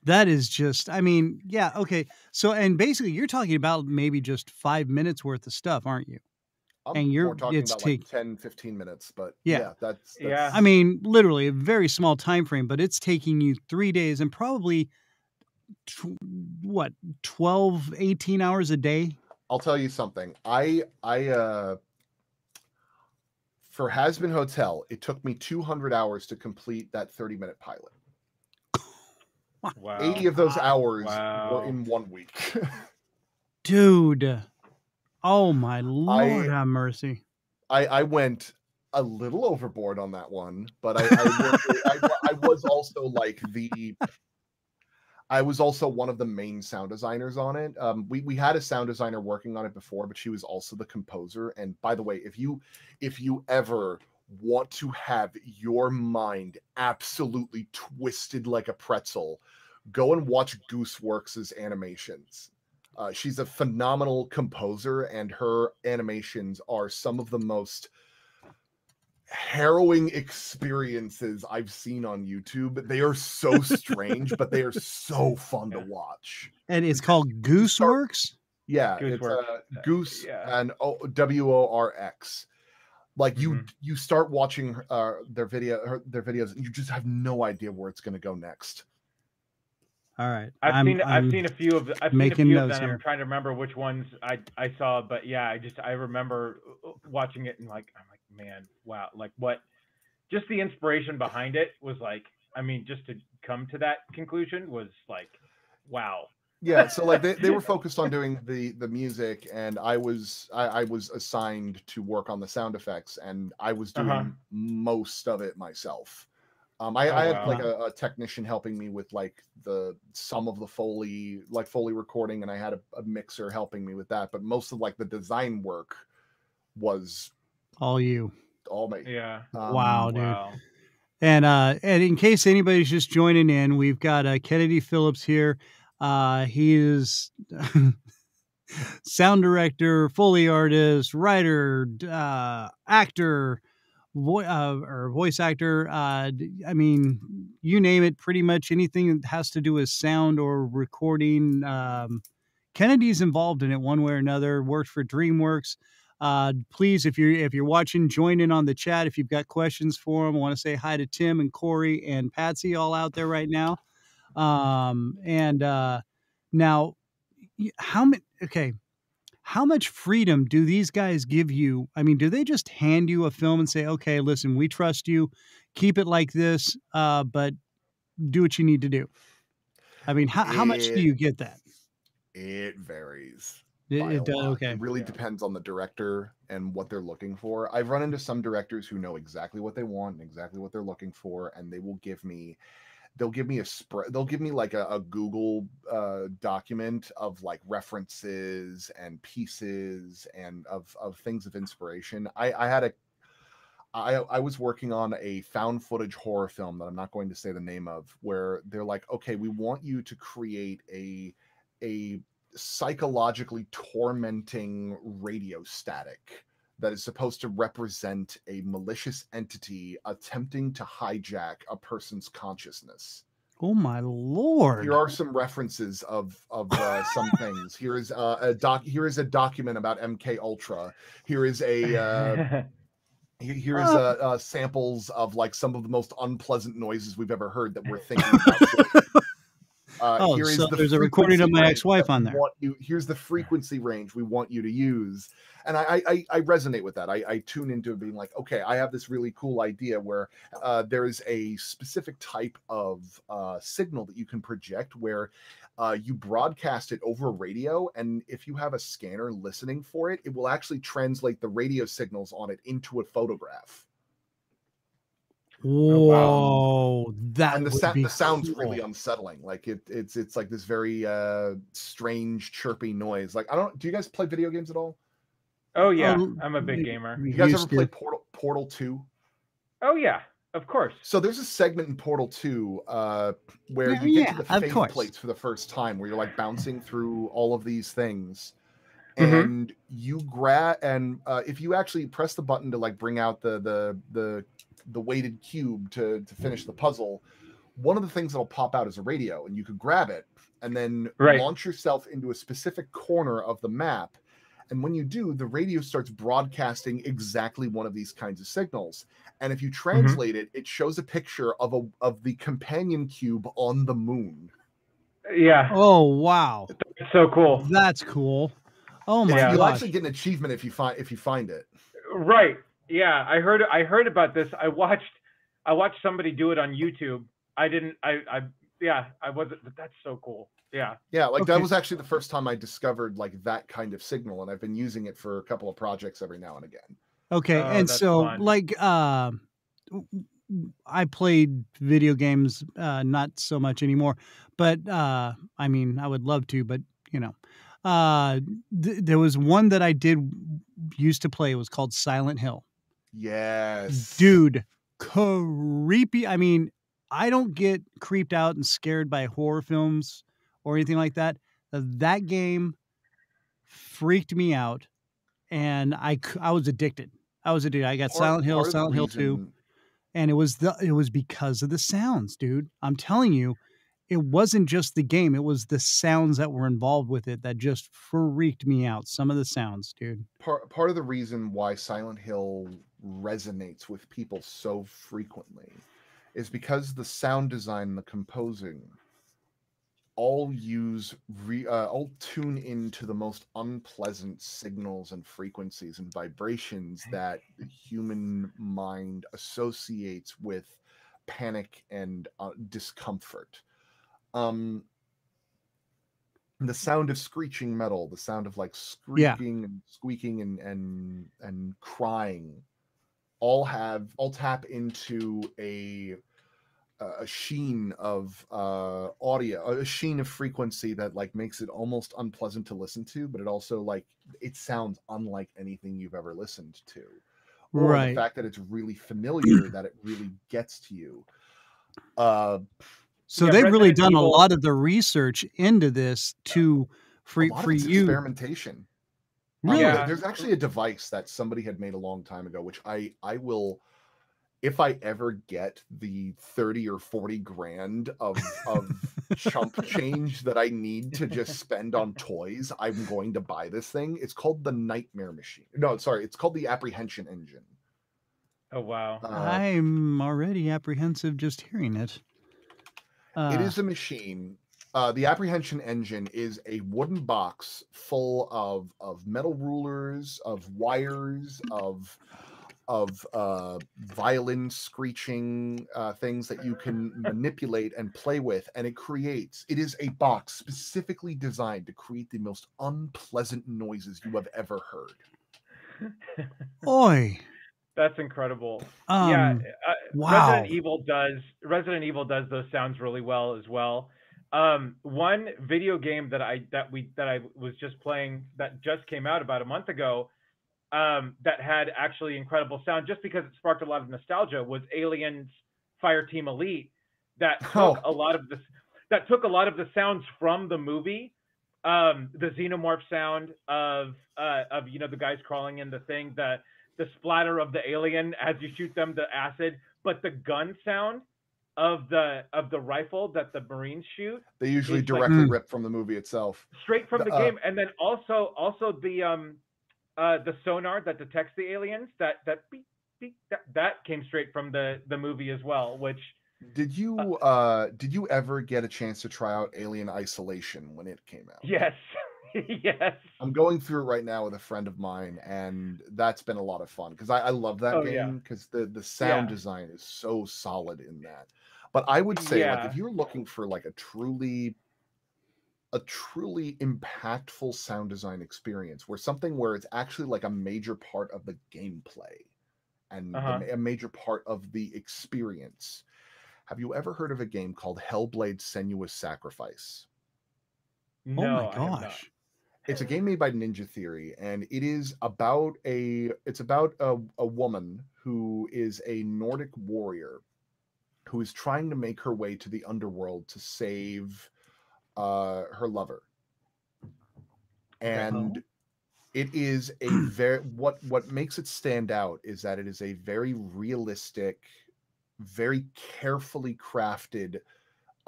That is just, I mean, yeah, okay. So, and basically you're talking about maybe just 5 minutes worth of stuff, aren't you? And you're talking about like 10, 15 minutes, but that's I mean, literally a very small time frame, but it's taking you 3 days and probably 12, 18 hours a day. I'll tell you something. I for Has-Been Hotel, it took me 200 hours to complete that 30-minute pilot. Wow. 80 of those hours were in 1 week. Dude. Oh my Lord, have mercy. I went a little overboard on that one, but I was also like I was also one of the main sound designers on it. We had a sound designer working on it before, but she was also the composer. And by the way, if you ever want to have your mind absolutely twisted like a pretzel, go and watch Gooseworks' animations. She's a phenomenal composer, and her animations are some of the most harrowing experiences I've seen on YouTube. They are so strange, but they are so fun to watch. And it's called Gooseworks? Yeah, it's Goose and WORX. Like you start watching their videos, and you just have no idea where it's going to go next. All right. I've seen a few of them. Here. I'm trying to remember which ones I saw, but yeah, I remember watching it and I'm like, man, wow, like what? Just the inspiration behind it was like, I mean, just to come to that conclusion was like, wow. Yeah, so like they were focused on doing the music, and I was assigned to work on the sound effects, and I was doing most of it myself. I had like a technician helping me with like some of the Foley recording, and I had a mixer helping me with that, but most of like the design work was all me. Yeah. Wow, dude. And in case anybody's just joining in, we've got Kennedy Phillips here. He is sound director, Foley artist, writer, actor, voice actor. I mean, you name it, pretty much anything that has to do with sound or recording. Kennedy's involved in it one way or another. Worked for DreamWorks. Please, if you're watching, join in on the chat. If you've got questions for him, I want to say hi to Tim and Corey and Patsy all out there right now. Now, how much freedom do these guys give you? I mean, do they just hand you a film and say, okay, listen, we trust you, keep it like this, but do what you need to do? I mean, how much do you get that? It varies. It does. Okay. It really depends on the director and what they're looking for. I've run into some directors who know exactly what they want and exactly what they're looking for, and they will give me they'll give me like a Google document of like references and pieces and of things of inspiration. I was working on a found footage horror film that I'm not going to say the name of, where they're like, okay, we want you to create a psychologically tormenting radio static that is supposed to represent a malicious entity attempting to hijack a person's consciousness. Oh my Lord! Here are some references of some things. Here is a document about MK Ultra. Here is samples of like some of the most unpleasant noises we've ever heard that we're thinking about. There's a recording of my ex-wife on there. Here's the frequency range we want you to use. And I resonate with that. I tune into it being like, okay, I have this really cool idea where there is a specific type of signal that you can project where you broadcast it over radio. And if you have a scanner listening for it, it will actually translate the radio signals on it into a photograph. Whoa, the sound's really unsettling. Like it's like this very strange chirpy noise. Like do you guys play video games at all? Oh yeah, I'm a big gamer. You guys ever play Portal 2? Oh yeah, of course. So there's a segment in Portal 2 where you get to the faith plates for the first time, where you're like bouncing through all of these things. And you grab, and if you actually press the button to like bring out the weighted cube to finish the puzzle, one of the things that'll pop out is a radio, and you could grab it and then launch yourself into a specific corner of the map. And when you do, the radio starts broadcasting exactly one of these kinds of signals. And if you translate it, it shows a picture of the companion cube on the moon. Yeah. Oh wow, that's so cool. That's cool. Oh my god! You'll actually get an achievement if you find it. Right. Yeah, I heard about this. I watched somebody do it on YouTube. I wasn't, but that's so cool. Yeah. Yeah, like that was actually the first time I discovered like that kind of signal, and I've been using it for a couple of projects every now and again. Okay, and so fun. Like I played video games not so much anymore, but I mean, I would love to, but you know. There was one that I used to play. It was called Silent Hill. Yes. Dude, creepy. I mean, I don't get creeped out and scared by horror films or anything like that. That game freaked me out, and I was addicted. I got Silent Hill 2, and it was because of the sounds, dude. I'm telling you. It wasn't just the game. It was the sounds that were involved with it that just freaked me out. Some of the sounds, dude. Part of the reason why Silent Hill resonates with people so frequently is because the sound design, the composing all all tune into the most unpleasant signals and frequencies and vibrations that the human mind associates with panic and discomfort. The sound of screeching metal, the sound of like squeaking and squeaking and crying, all tap into a sheen of audio, a sheen of frequency that like makes it almost unpleasant to listen to, but it also like it sounds unlike anything you've ever listened to. Or the fact that it's really familiar, that it really gets to you. So they've really done a lot of the research into this for you. Experimentation. Really? There's actually a device that somebody had made a long time ago, which I will, if I ever get the 30 or 40 grand of chump change that I need to just spend on toys, I'm going to buy this thing. It's called the Nightmare Machine. No, sorry, it's called the Apprehension Engine. Oh, wow. I'm already apprehensive just hearing it. It is a machine. The Apprehension Engine is a wooden box full of metal rulers, of wires, of violin screeching things that you can manipulate and play with, and it is a box specifically designed to create the most unpleasant noises you have ever heard. Oi. That's incredible. Wow. Resident Evil does those sounds really well as well. One video game that I was just playing that just came out about a month ago, that had actually incredible sound just because it sparked a lot of nostalgia, was Aliens Fireteam Elite, that took a lot of the sounds from the movie, the xenomorph sound of the guys crawling in the thing, the splatter of the alien as you shoot them, the acid, but the gun sound of the rifle that the Marines shoot. They usually directly rip from the movie itself. Straight from the game. And then also the sonar that detects the aliens, that beep, beep, that came straight from the movie as well, which did you ever get a chance to try out Alien Isolation when it came out? Yes. Yes. I'm going through it right now with a friend of mine, and that's been a lot of fun because I love that game because the sound design is so solid in that. But I would say like if you're looking for like a truly impactful sound design experience where it's actually like a major part of the gameplay and a major part of the experience. Have you ever heard of a game called Hellblade: Senua's Sacrifice? No, oh my gosh. It's a game made by Ninja Theory, and it is about a woman who is a Nordic warrior who is trying to make her way to the underworld to save her lover. And it is a very what makes it stand out is that it is a very realistic, very carefully crafted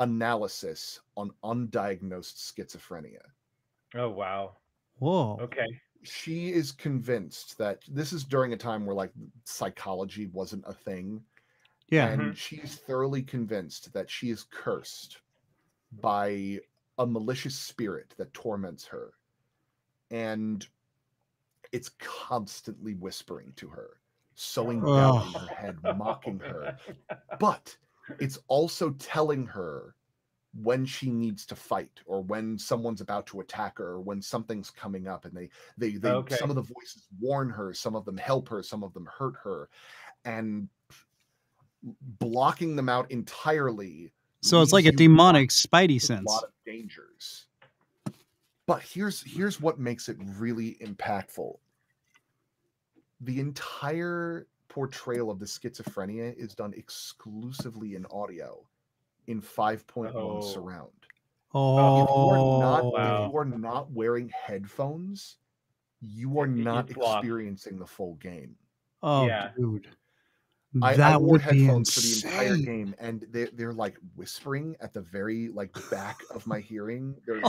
analysis on undiagnosed schizophrenia. Oh, wow. Whoa. Okay. She is convinced that this is during a time where like psychology wasn't a thing. Yeah. And she's thoroughly convinced that she is cursed by a malicious spirit that torments her. And it's constantly whispering to her, sowing doubt in her head, mocking her. But it's also telling her when she needs to fight, or when someone's about to attack her, or when something's coming up, and they some of the voices warn her, some of them help her, some of them hurt her, and blocking them out entirely. So it's like a demonic spidey sense. A lot of dangers. But here's what makes it really impactful. The entire portrayal of the schizophrenia is done exclusively in audio, in 5.1 surround. If you are not wearing headphones, you are not experiencing the full game. Oh, yeah. Dude. I wore headphones for the entire game, and they're like whispering at the very like back of my hearing. They're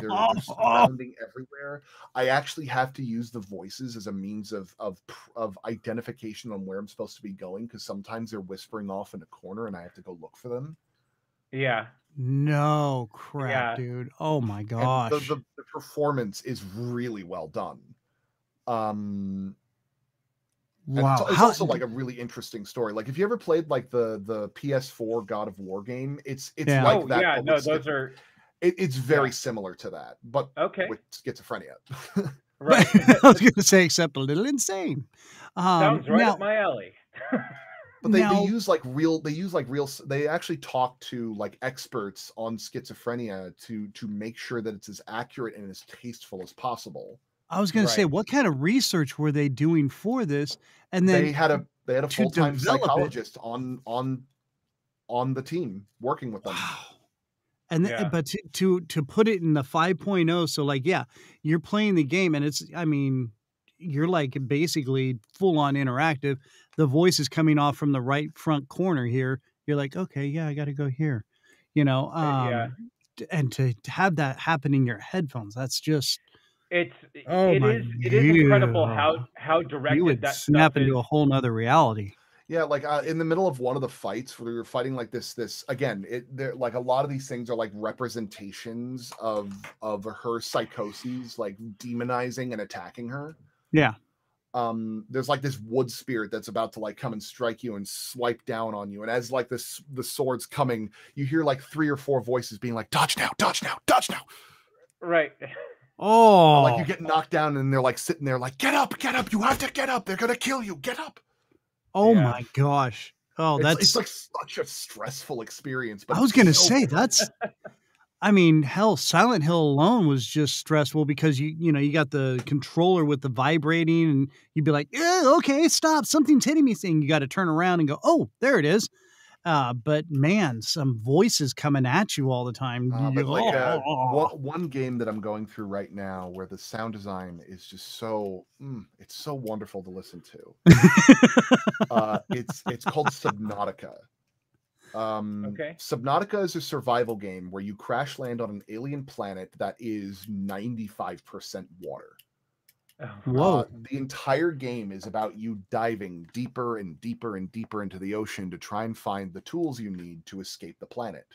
surrounding everywhere. I actually have to use the voices as a means of identification on where I'm supposed to be going, because sometimes they're whispering off in a corner, and I have to go look for them. Yeah. No crap, dude. Oh my gosh. And the performance is really well done. Wow. It's also like a really interesting story. Like if you ever played like the PS4 God of War game, it's like that. Yeah, no, those are. It's very similar to that, but with schizophrenia. Right. I was going to say, except a little insane. Sounds right up my alley. But they use real. They actually talk to like experts on schizophrenia to make sure that it's as accurate and as tasteful as possible. I was going to say, what kind of research were they doing for this? And then they had a full-time psychologist on the team working with them. Wow. And but to put it in the 5.0, so like, you're playing the game and it's, I mean, you're like basically full on interactive. The voice is coming off from the right front corner here. You're like, okay, I got to go here, you know? And to have that happen in your headphones, that's just, it is incredible how directed you would that snap stuff into is. a whole nother reality. Yeah, like in the middle of one of the fights where we were fighting like this again, they're like a lot of these things are like representations of her psychoses, like demonizing and attacking her. Yeah. There's like this wood spirit that's about to like come and strike you and swipe down on you. And as like the sword's coming, you hear like 3 or 4 voices being like, dodge now, dodge now, dodge now. Right. Oh, like you get knocked down and they're like sitting there like, get up, you have to get up. They're going to kill you. Get up. Oh my gosh. Oh, it's like such a stressful experience. But I was going to say that's, I mean, hell, Silent Hill alone was just stressful because you got the controller with the vibrating and you'd be like, okay, stop. Something's hitting me. Thing. You got to turn around and go, oh, there it is. But man, some voices coming at you all the time. One game that I'm going through right now where the sound design is just so it's so wonderful to listen to. It's called Subnautica. Subnautica is a survival game where you crash land on an alien planet that is 95% water. Whoa. The entire game is about you diving deeper and deeper and deeper into the ocean to try and find the tools you need to escape the planet.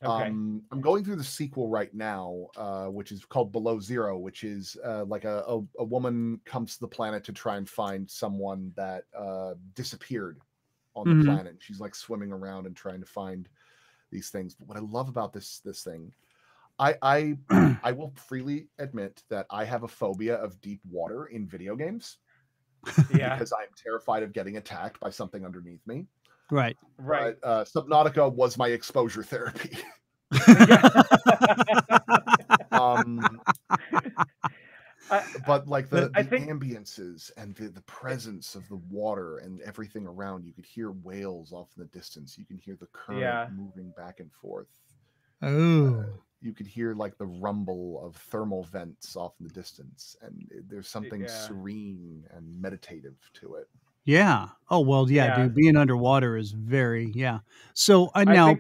I'm going through the sequel right now, which is called Below Zero, which is like a woman comes to the planet to try and find someone that disappeared on the planet. She's like swimming around and trying to find these things. But what I love about this thing, I will freely admit that I have a phobia of deep water in video games. Because I'm terrified of getting attacked by something underneath me. Right. But, Subnautica was my exposure therapy. But like the ambiences and the presence of the water and everything around, you could hear whales off in the distance. You can hear the current moving back and forth. Oh. You could hear like the rumble of thermal vents off in the distance, and there's something serene and meditative to it. Yeah. Oh well, dude. Being underwater is very So now,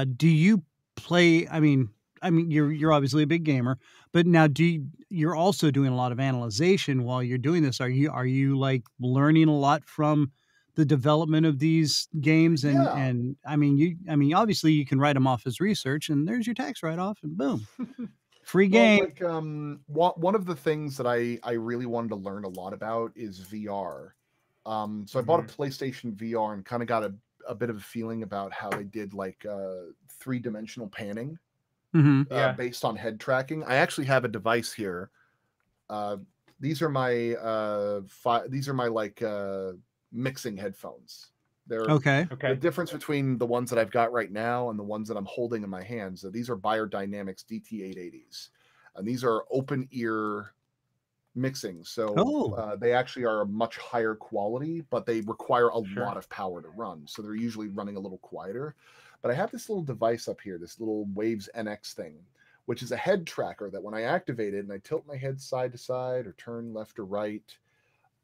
do you play? I mean, you're obviously a big gamer, but now you're also doing a lot of analyzation while you're doing this. Are you like learning a lot from the development of these games? And I mean, obviously you can write them off as research, and there's your tax write-off, and boom, free game. One of the things that I really wanted to learn a lot about is VR. So I bought a PlayStation VR and kind of got a bit of a feeling about how they did like 3-dimensional panning based on head tracking. I actually have a device here. These are my like mixing headphones. They're the difference between the ones that I've got right now and the ones that I'm holding in my hands. So these are Beyerdynamics DT880s, and these are open ear mixing. So they actually are a much higher quality, but they require a lot of power to run. So they're usually running a little quieter. But I have this little device up here, this little Waves NX thing, which is a head tracker that when I activate it and I tilt my head side to side or turn left or right,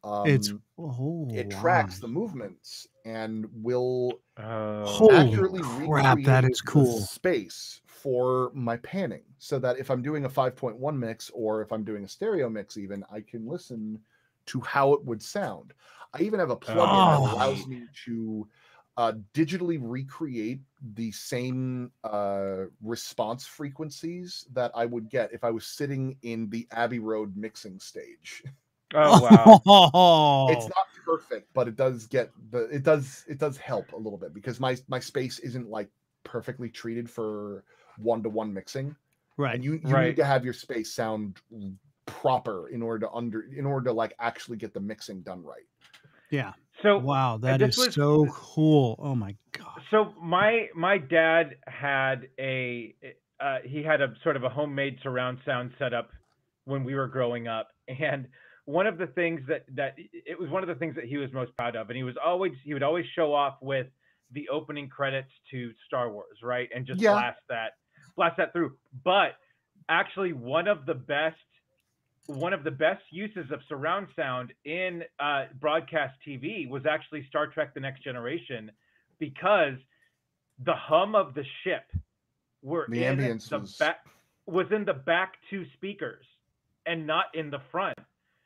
it tracks the movements and will accurately recreate that is cool. the space for my panning, so that if I'm doing a 5.1 mix or if I'm doing a stereo mix even, I can listen to how it would sound. I even have a plugin that allows me to digitally recreate the same response frequencies that I would get if I was sitting in the Abbey Road mixing stage. Oh wow! It's not perfect, but it does it does help a little bit because my space isn't like perfectly treated for one-to-one mixing, right? And you need to have your space sound proper in order to like actually get the mixing done right. Yeah. So wow, that is so cool. Oh my god. So my dad had he had a sort of a homemade surround sound setup when we were growing up, and one of the things that it was one of the things that he was most proud of, and he would always show off with the opening credits to Star Wars, right, and just blast that through. But actually, one of the best uses of surround sound in broadcast TV was actually Star Trek: The Next Generation, because the hum of the ship was in the back two speakers and not in the front.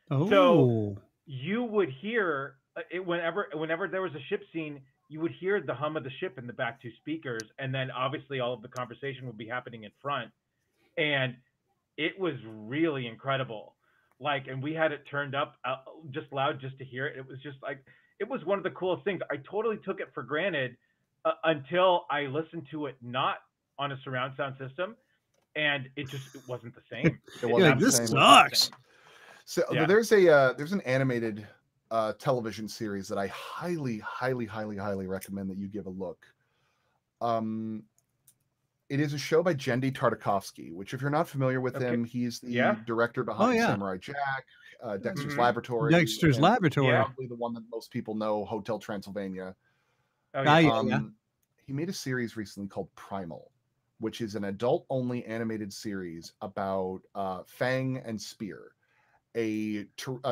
Oh. So you would hear it whenever there was a ship scene, you would hear the hum of the ship in the back two speakers, and then obviously all of the conversation would be happening in front, and it was really incredible. Like, and we had it turned up just loud just to hear it. It was just like, it was one of the coolest things. I totally took it for granted until I listened to it not on a surround sound system, and it wasn't the same. This sucks. So there's an animated television series that I highly recommend that you give a look. It is a show by Genndy Tartakovsky, which, if you're not familiar with him, he's the director behind Samurai Jack, Dexter's Laboratory. Dexter's Laboratory. Probably the one that most people know, Hotel Transylvania. He made a series recently called Primal, which is an adult-only animated series about Fang and Spear, a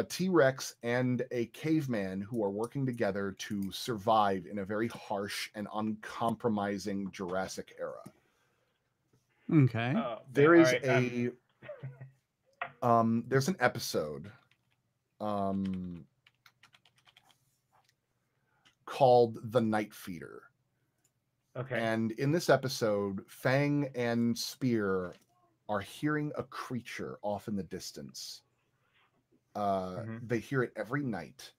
T-Rex and a caveman who are working together to survive in a very harsh and uncompromising Jurassic era. Okay. There's an episode called The Night Feeder. Okay. And in this episode, Fang and Spear are hearing a creature off in the distance. They hear it every night,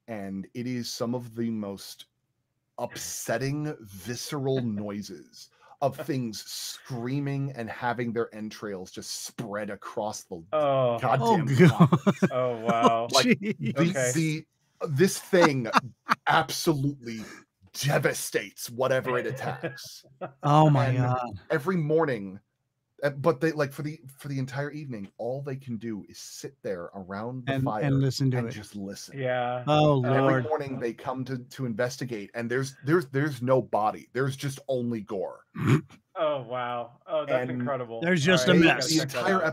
and it is some of the most upsetting, visceral noises of things screaming and having their entrails just spread across the goddamn planet. Oh wow! Like this thing absolutely devastates whatever it attacks. Oh my god! Every morning, but they like for the entire evening, all they can do is sit there around the fire and listen to it. Just listen. Yeah. Oh Lord! Every morning they come to investigate, and there's no body. There's just only gore. Oh wow! Oh, that's incredible. There's just a mess. The entire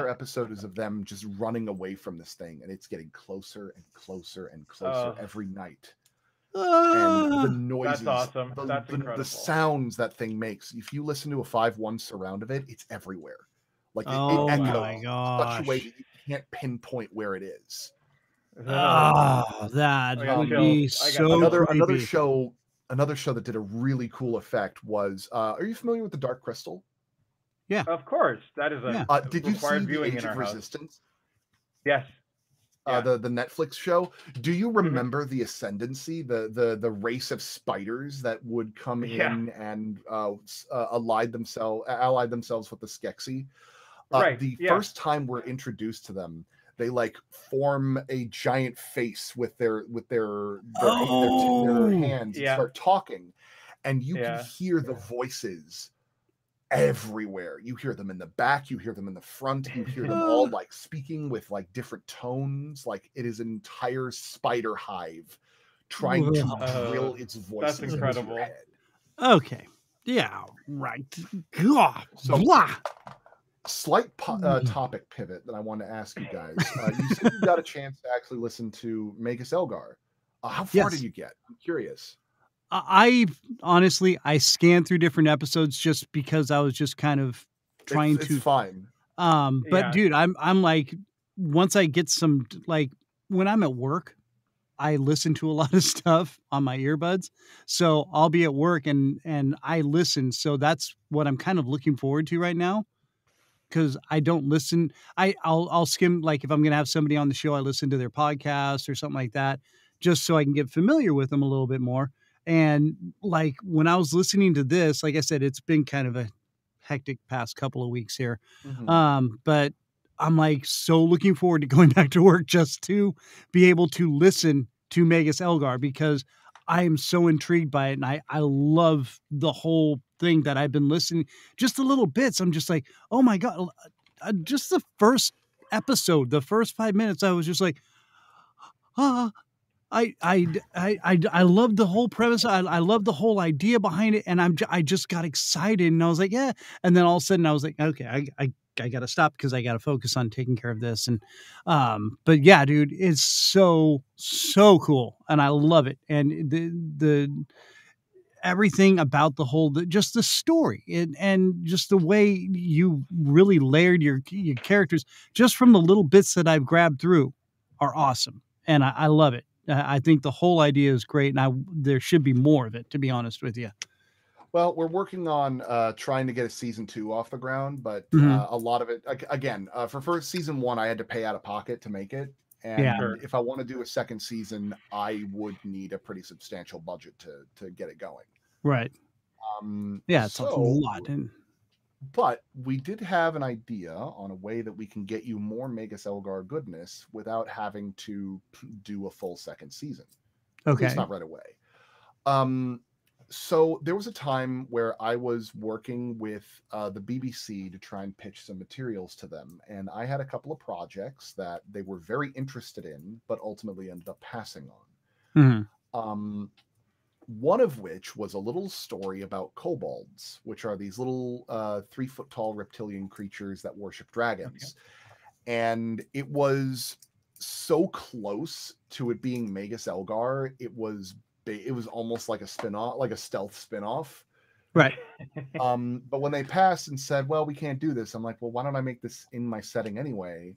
episode is of them just running away from this thing, and it's getting closer and closer and closer every night. And the noises, that's awesome. That's incredible. The sounds that thing makes. If you listen to a 5.1 surround of it, it's everywhere. Like it echoes in such a way that you can't pinpoint where it is. That would be so Another show that did a really cool effect was. Are you familiar with the Dark Crystal? Yeah, of course. That is a did you see the Age of Resistance? Yes. The Netflix show. Do you remember the Ascendancy, the race of spiders that would come in and allied themselves with the Skeksis? First time we're introduced to them, they like form a giant face with their hands and start talking, and you can hear the voices everywhere. You hear them in the back, you hear them in the front, you hear them all like speaking with like different tones. Like it is an entire spider hive trying to drill its voices. That's incredible. Into your head. Okay. Yeah, right. God. So, blah. Slight topic pivot that I want to ask you guys. You said you got a chance to actually listen to Magus Elgar. How far did you get? I'm curious. I honestly scanned through different episodes just because I was just kind of trying to. It's fine. But dude, I'm like, once I get some, like when I'm at work, I listen to a lot of stuff on my earbuds. So I'll be at work and I listen. So that's what I'm kind of looking forward to right now. Cause I don't listen. I'll skim, like if I'm going to have somebody on the show, I listen to their podcast or something like that, just so I can get familiar with them a little bit more. And like when I was listening to this, like I said, it's been kind of a hectic past couple of weeks here. But I'm like so looking forward to going back to work just to be able to listen to Magus Elgar, because I am so intrigued by it. And I love the whole thing that I've been listening, just the little bits. I'm just like, oh my God, just the first episode, the first 5 minutes, I was just like, I love the whole premise. I love the whole idea behind it. And I just got excited and I was like, yeah. And then all of a sudden I was like, okay, I got to stop because I got to focus on taking care of this. And, but yeah, dude, it's so cool. And I love it. And the everything about the whole, just the story and just the way you really layered your characters just from the little bits that I've grabbed through are awesome. And I love it. I think the whole idea is great. And there should be more of it, to be honest with you. Well, we're working on trying to get a season 2 off the ground, but a lot of it, again, for first season 1, I had to pay out of pocket to make it. And if I want to do a second season, I would need a pretty substantial budget to get it going. Right. Yeah, it's a lot. But we did have an idea on a way that we can get you more Magus Elgar goodness without having to do a full second season. Okay. It's not right away. So there was a time where I was working with the BBC to try and pitch some materials to them. And I had a couple of projects that they were very interested in, but ultimately ended up passing on. One of which was a little story about kobolds, which are these little 3-foot tall reptilian creatures that worship dragons. Okay. And it was so close to it being Magus Elgar, it was almost like a spin-off, like a stealth spin-off. Right. But when they passed and said, well, we can't do this, I'm like, well, why don't I make this in my setting anyway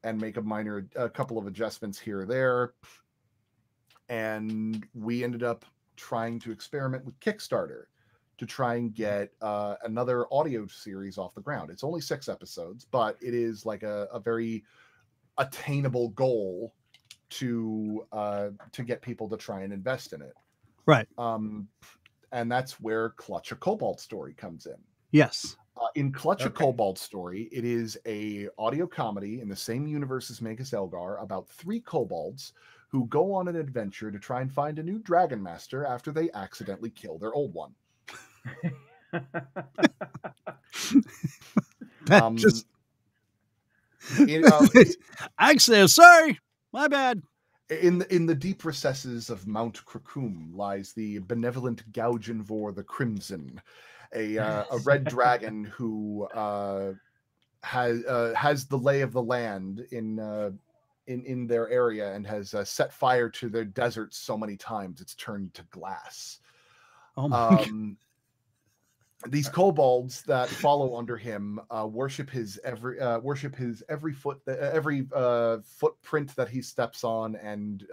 and make a couple of adjustments here or there. And we ended up trying to experiment with Kickstarter to try and get another audio series off the ground. It's only 6 episodes, but it is like a very attainable goal to get people to try and invest in it. Right. And that's where Clutch a Kobold Story comes in. Yes. In Clutch a Kobold Story, it is a audio comedy in the same universe as Magus Elgar about 3 kobolds who go on an adventure to try and find a new dragon master after they accidentally kill their old one. Actually, sorry, my bad. In the deep recesses of Mount Krakum lies the benevolent Gaugenvor the Crimson, a red dragon who has the lay of the land in their area and has set fire to their desert so many times it's turned to glass. Oh my God. These kobolds that follow under him worship his every footprint that he steps on and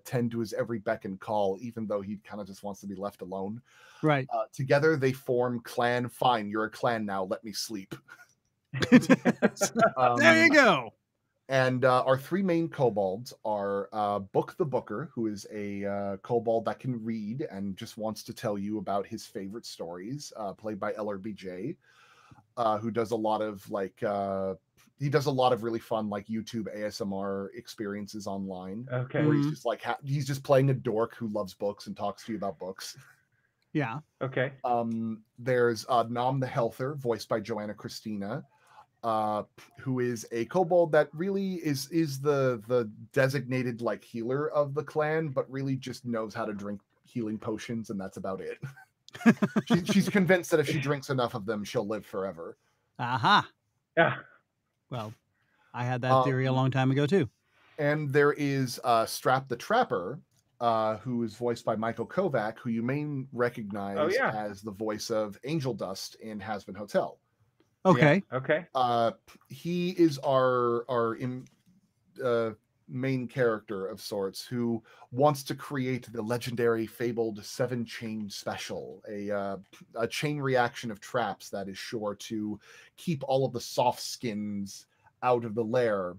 tend to his every beck and call, even though he kind of just wants to be left alone. Right. Together they form clan. Fine, you're a clan now. Let me sleep. There you go. And our 3 main kobolds are Book the Booker, who is a kobold that can read and just wants to tell you about his favorite stories, played by LRBJ, who does a lot of really fun like YouTube ASMR experiences online. Okay. Where he's just like he's just playing a dork who loves books and talks to you about books. Yeah. Okay. There's Nom the Healther, voiced by Joanna Christina, who is a kobold that really is the designated like healer of the clan, but really just knows how to drink healing potions, and that's about it. She's convinced that if she drinks enough of them, she'll live forever. Aha. Yeah. Well, I had that theory a long time ago too. And there is Strap the Trapper, who is voiced by Michael Kovac, who you may recognize as the voice of Angel Dust in Hazbin Hotel. Okay. Yeah. Okay. He is our main character of sorts who wants to create the legendary fabled 7-chain special, a chain reaction of traps that is sure to keep all of the soft skins out of the lair,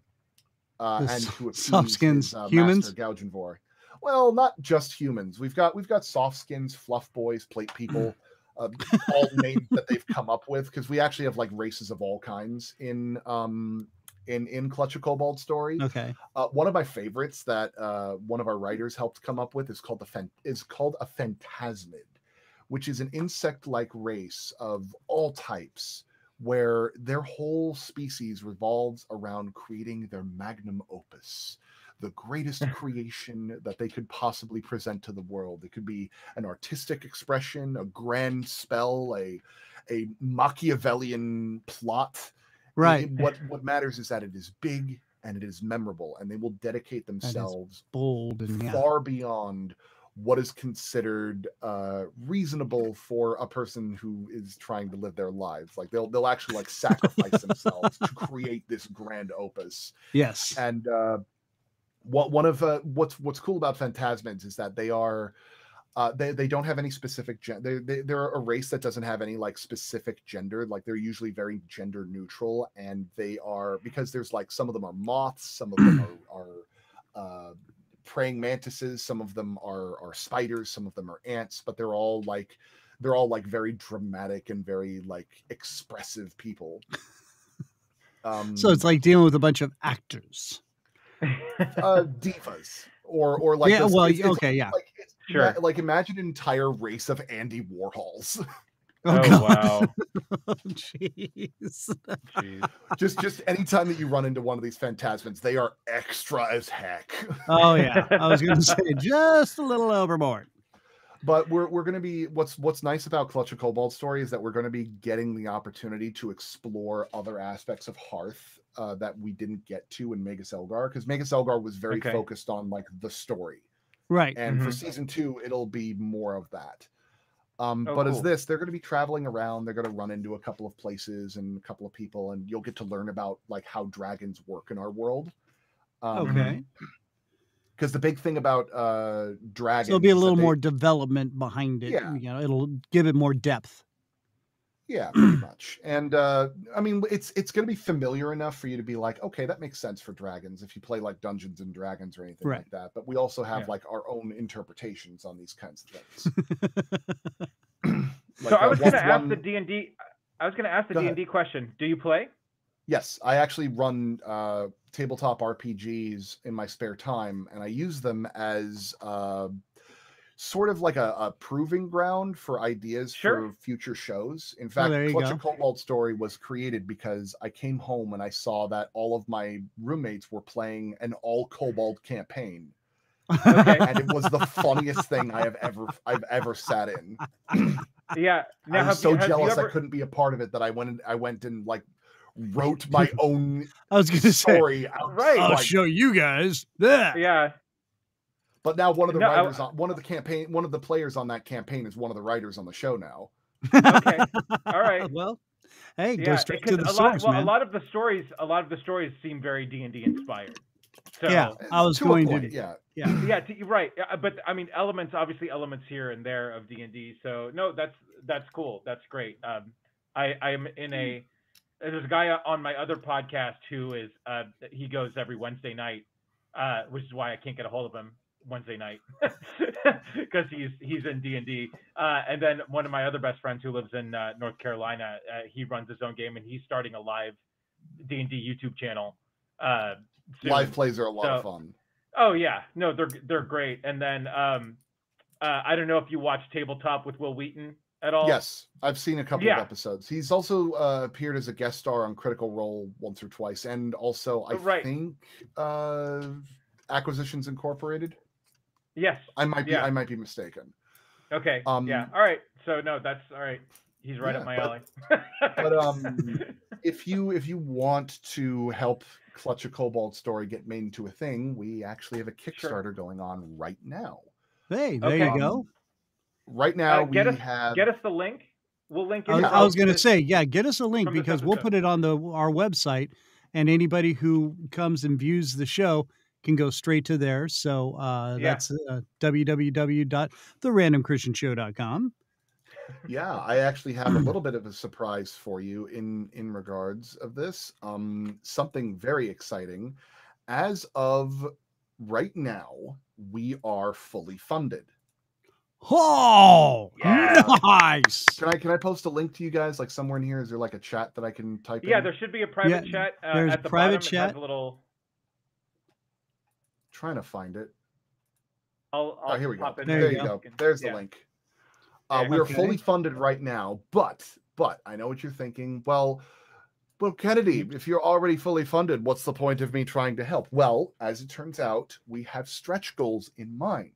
and to appease soft skins, his, humans, master Gaujinvor. Well, not just humans. We've got soft skins, fluff boys, plate people, all names that they've come up with, because we actually have like races of all kinds in Clutch a Kobold story. Okay. One of my favorites that one of our writers helped come up with is called a phantasmid, which is an insect-like race of all types, where their whole species revolves around creating their magnum opus, the greatest creation that they could possibly present to the world. It could be an artistic expression, a grand spell, a Machiavellian plot. Right. What matters is that it is big and it is memorable, and they will dedicate themselves bold and far beyond what is considered reasonable for a person who is trying to live their lives. Like they'll actually like sacrifice themselves to create this grand opus. Yes. And what's cool about phantasmids is that they are they don't have any specific gender. They're a race that doesn't have any like specific gender. Like they're usually very gender neutral, and they are, because there's like some of them are moths, some of them are praying mantises, some of them are spiders, some of them are ants, but they're all like very dramatic and very like expressive people. So it's like dealing with a bunch of actors, divas, or like Sure. Like imagine an entire race of Andy Warhols. Oh wow. Jeez. Just anytime that you run into one of these phantasmids, they are extra as heck. Oh yeah. I was gonna say just a little overboard. But we're gonna be what's nice about Clutch a Kobold story is that we're gonna be getting the opportunity to explore other aspects of Hearth that we didn't get to in Magus Elgar, because Magus Elgar was very focused on like the story. Right. And for season 2, it'll be more of that. But cool. as this, they're going to be traveling around. They're going to run into a couple of places and a couple of people, and you'll get to learn about like how dragons work in our world. Okay. Because the big thing about dragons, so it'll be a little more development behind it. Yeah. You know, it'll give it more depth. Yeah, pretty much. And I mean, it's going to be familiar enough for you to be like, okay, that makes sense for dragons if you play like Dungeons and Dragons or anything like that. But we also have like our own interpretations on these kinds of things. So I was going to ask the D&D. I was going to ask the D&D question. Do you play? Yes, I actually run tabletop RPGs in my spare time, and I use them as sort of like a proving ground for ideas for future shows. In fact, Clutch a Kobold story was created because I came home and I saw that all of my roommates were playing an all Kobold campaign. And it was the funniest thing I've ever sat in. Yeah. Now, I was so jealous I couldn't be a part of it that I went and like wrote my own story. I'll show you guys that. Yeah. But now one of the players on that campaign is one of the writers on the show now. Okay. All right. Well, hey, go straight to the source, man. A lot of the stories seem very D&D inspired. So, yeah, I was going to. Yeah, right. But I mean, elements here and there of D&D. So no, that's cool. That's great. I'm in there's a guy on my other podcast who is he goes every Wednesday night, which is why I can't get a hold of him Wednesday night because he's in D&D. And then one of my other best friends who lives in North Carolina, he runs his own game and he's starting a live D&D YouTube channel. Live plays are a lot of fun. Oh yeah, no, they're great. And then I don't know if you watch Tabletop with Will Wheaton at all. Yes, I've seen a couple of episodes. He's also appeared as a guest star on Critical Role once or twice, and also I think Acquisitions Incorporated. Yes, I might be mistaken. Okay. Yeah. All right. So no, that's all right. He's right up my alley. But if you want to help Clutch a Kobold story get made into a thing, we actually have a Kickstarter going on right now. Hey, there you go. Right now, get us the link. We'll link it. I was going to say, get us a link because we'll put it on our website, and anybody who comes and views the show can go straight to there. So that's www.therandomchristianshow.com. Yeah, I actually have a little bit of a surprise for you in regards of this. Something very exciting. As of right now, we are fully funded. Oh, nice. Can I post a link to you guys like somewhere in here? Is there like a chat that I can type in? Yeah, there should be a private chat there's at the private bottom. Chat. It has a little. Trying to find it. I'll here we go. pop in There you go. There's the link. We are fully funded right now, but I know what you're thinking. Well, Kennedy, if you're already fully funded, what's the point of me trying to help? Well, as it turns out, we have stretch goals in mind.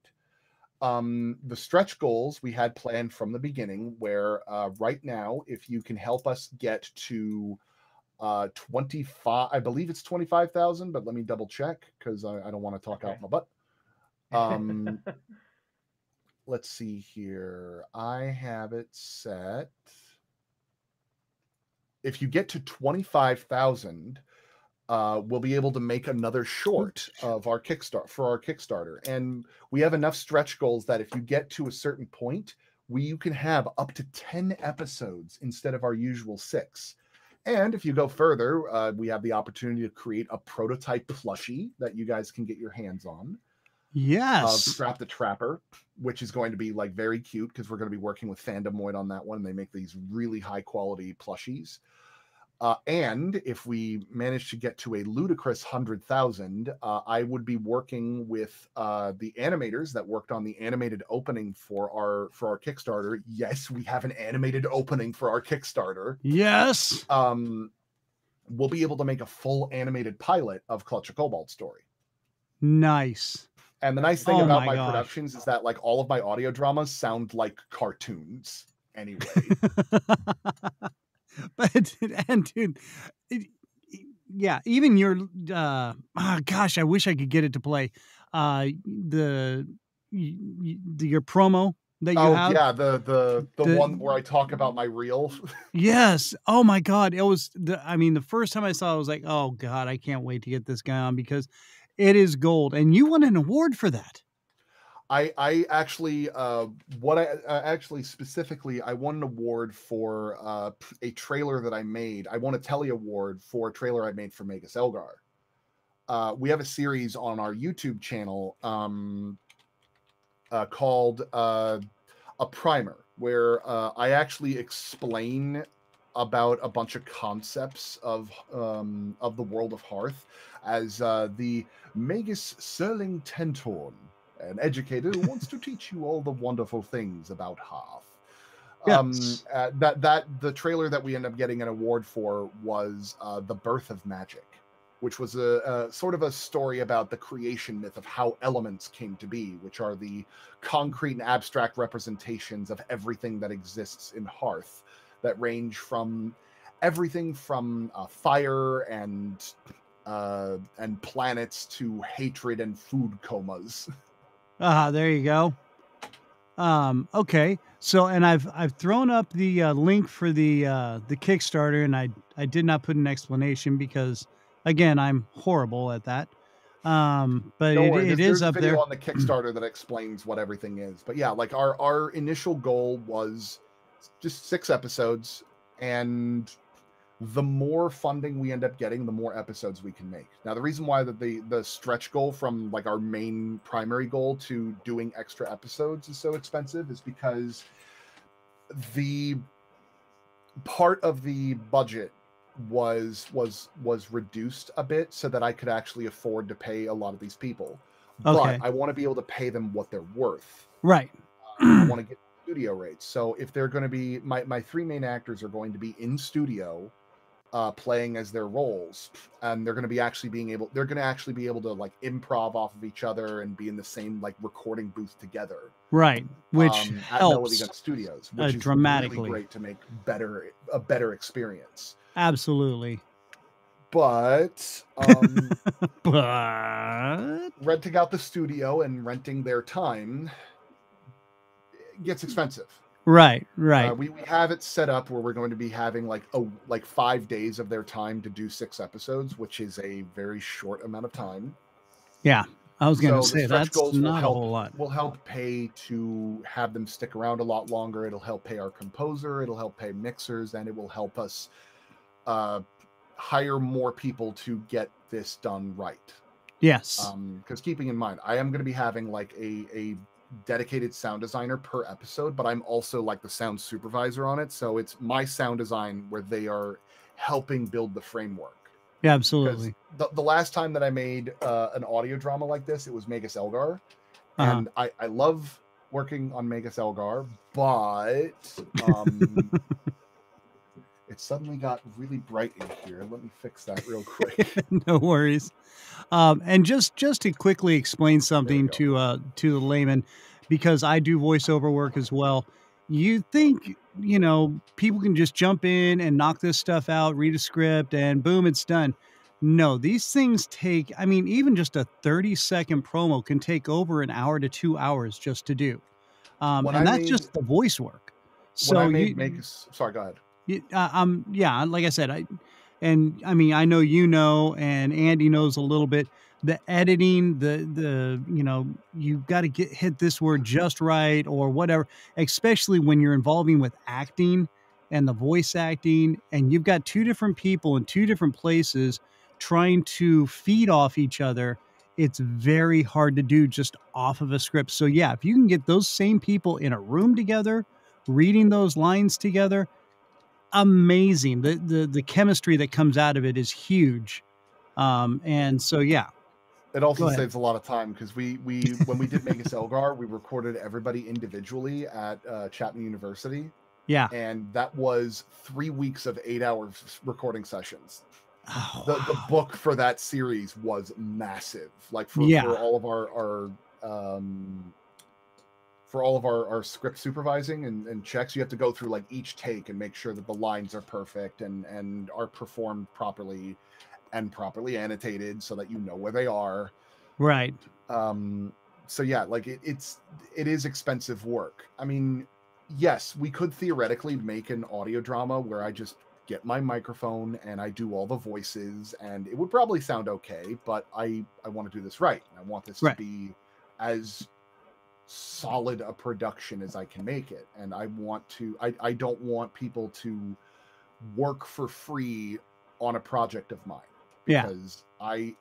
The stretch goals we had planned from the beginning, where right now, if you can help us get to 25, I believe it's 25,000, but let me double check because I don't want to talk out my butt. Let's see here. I have it set. If you get to 25,000, we'll be able to make another short of our Kickstarter. And we have enough stretch goals that if you get to a certain point, you can have up to 10 episodes instead of our usual 6. And if you go further, we have the opportunity to create a prototype plushie that you guys can get your hands on. Yes. Scrap the Trapper, which is going to be like very cute because we're going to be working with Fandomoid on that one. They make these really high quality plushies. And if we manage to get to a ludicrous 100,000, I would be working with the animators that worked on the animated opening for our Kickstarter. Yes, we have an animated opening for our Kickstarter. Yes. We'll be able to make a full animated pilot of Clutch a Cobalt Story. Nice. And the nice thing about my productions is that like all of my audio dramas sound like cartoons anyway. But dude, yeah, even your gosh, I wish I could get it to play. Your promo that you have. Yeah, the one where I talk about my reel. Yes. Oh my God. It was the first time I saw it, I was like, oh God, I can't wait to get this guy on because it is gold. And you won an award for that. I actually specifically I won an award for a trailer that I made. I won a Telly Award for a trailer I made for Magus Elgar. We have a series on our YouTube channel called A Primer, where I actually explain about a bunch of concepts of the world of Hearth as the Magus Serling Tentorn, an educator who wants to teach you all the wonderful things about Hearth. Yes. That the trailer that we ended up getting an award for was The Birth of Magic, which was a sort of a story about the creation myth of how elements came to be, which are the concrete and abstract representations of everything that exists in Hearth, that range from everything from fire and planets to hatred and food comas. There you go. Okay. So, and I've thrown up the link for the Kickstarter, and I did not put an explanation because, again, I'm horrible at that. But it is up there. There's a video on the Kickstarter that explains what everything is. But yeah, like our initial goal was just 6 episodes, and the more funding we end up getting, the more episodes we can make. Now, the reason why the stretch goal from like our main primary goal to doing extra episodes is so expensive is because the part of the budget was reduced a bit so that I could actually afford to pay a lot of these people. Okay. But I want to be able to pay them what they're worth. Right. I want to get studio rates. So if they're going to be my 3 main actors are going to be in studio playing as their roles, and they're going to be actually be able to like improv off of each other and be in the same like recording booth together, right, which at helps Melody Gun Studios, which is dramatically really great to make a better experience. Absolutely. But renting out the studio and renting their time gets expensive. Right. We have it set up where we're going to be having like 5 days of their time to do 6 episodes, which is a very short amount of time. Yeah, I was going to So the say stretch that's goals not a whole lot. will help pay to have them stick around a lot longer. It'll help pay our composer. It'll help pay mixers, and it will help us hire more people to get this done right. Yes. Because keeping in mind, I am going to be having like a dedicated sound designer per episode, but I'm also like the sound supervisor on it. So it's my sound design where they are helping build the framework. Yeah, absolutely. The last time that I made an audio drama like this, it was Magus Elgar. And I love working on Magus Elgar, but it suddenly got really bright in here. Let me fix that real quick. No worries. And just to quickly explain something to the layman, because I do voiceover work as well. You think, you know, people can just jump in and knock this stuff out, read a script, and boom, it's done. No, these things take, I mean, even just a 30-second promo can take over an hour to 2 hours just to do. And that's just the voice work. So when I made Magus, sorry, go ahead. Yeah, like I said, I mean, I know, you know, and Andy knows a little bit. The editing, the you know, you've got to hit this word just right or whatever, especially when you're involving with acting and the voice acting, and you've got two different people in two different places trying to feed off each other. It's very hard to do just off of a script. So yeah, if you can get those same people in a room together, reading those lines together, amazing. The chemistry that comes out of it is huge. And so yeah, it also saves a lot of time because we when we did Magus Elgar, we recorded everybody individually at Chapman University. Yeah, and that was 3 weeks of 8-hour recording sessions. Oh, the book for that series was massive. Like for all of our script supervising and checks, you have to go through like each take and make sure that the lines are perfect and are performed properly and properly annotated so that you know where they are. Right. So yeah, like it is expensive work. I mean, yes, we could theoretically make an audio drama where I just get my microphone and I do all the voices, and it would probably sound okay, but I want to do this right. I want this to be as solid a production as I can make it, and I don't want people to work for free on a project of mine, because I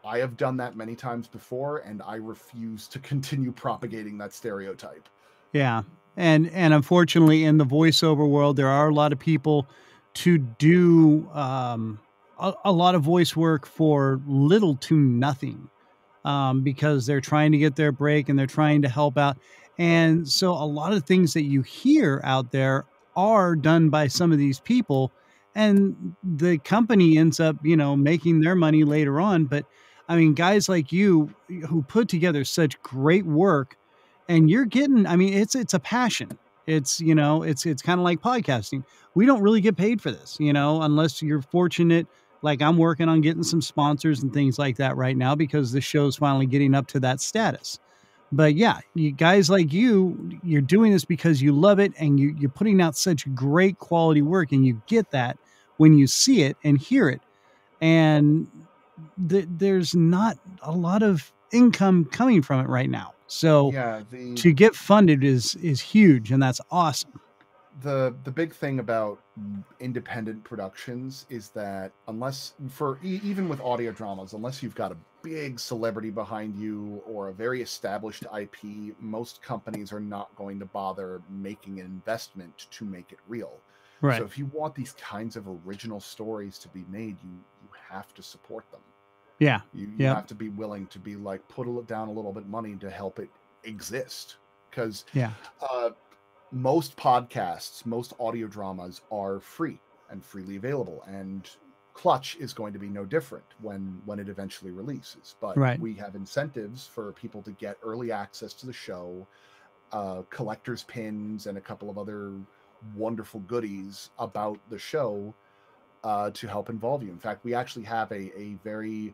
have done that many times before, and I refuse to continue propagating that stereotype. Yeah. And unfortunately in the voiceover world, there are a lot of people to do a lot of voice work for little to nothing, because they're trying to get their break and they're trying to help out. And so a lot of things that you hear out there are done by some of these people, and the company ends up, you know, making their money later on. But I mean, guys like you who put together such great work, and you're getting, I mean, it's a passion. It's, you know, it's kind of like podcasting. We don't really get paid for this, you know, unless you're fortunate. Like I'm working on getting some sponsors and things like that right now because the show's finally getting up to that status. But yeah, you guys like you're doing this because you love it, and you're putting out such great quality work, and you get that when you see it and hear it. And there's not a lot of income coming from it right now. So yeah, to get funded is huge, and that's awesome. The big thing about independent productions is that unless even with audio dramas, unless you've got a big celebrity behind you or a very established IP, most companies are not going to bother making an investment to make it real. Right. So if you want these kinds of original stories to be made, you have to support them. Yeah. You have to be willing to be like, put down a little bit of money to help it exist. Because most podcasts, most audio dramas are free and freely available, and Clutch is going to be no different when it eventually releases. But we have incentives for people to get early access to the show, collector's pins, and a couple of other wonderful goodies about the show to help involve you. In fact, we actually have a very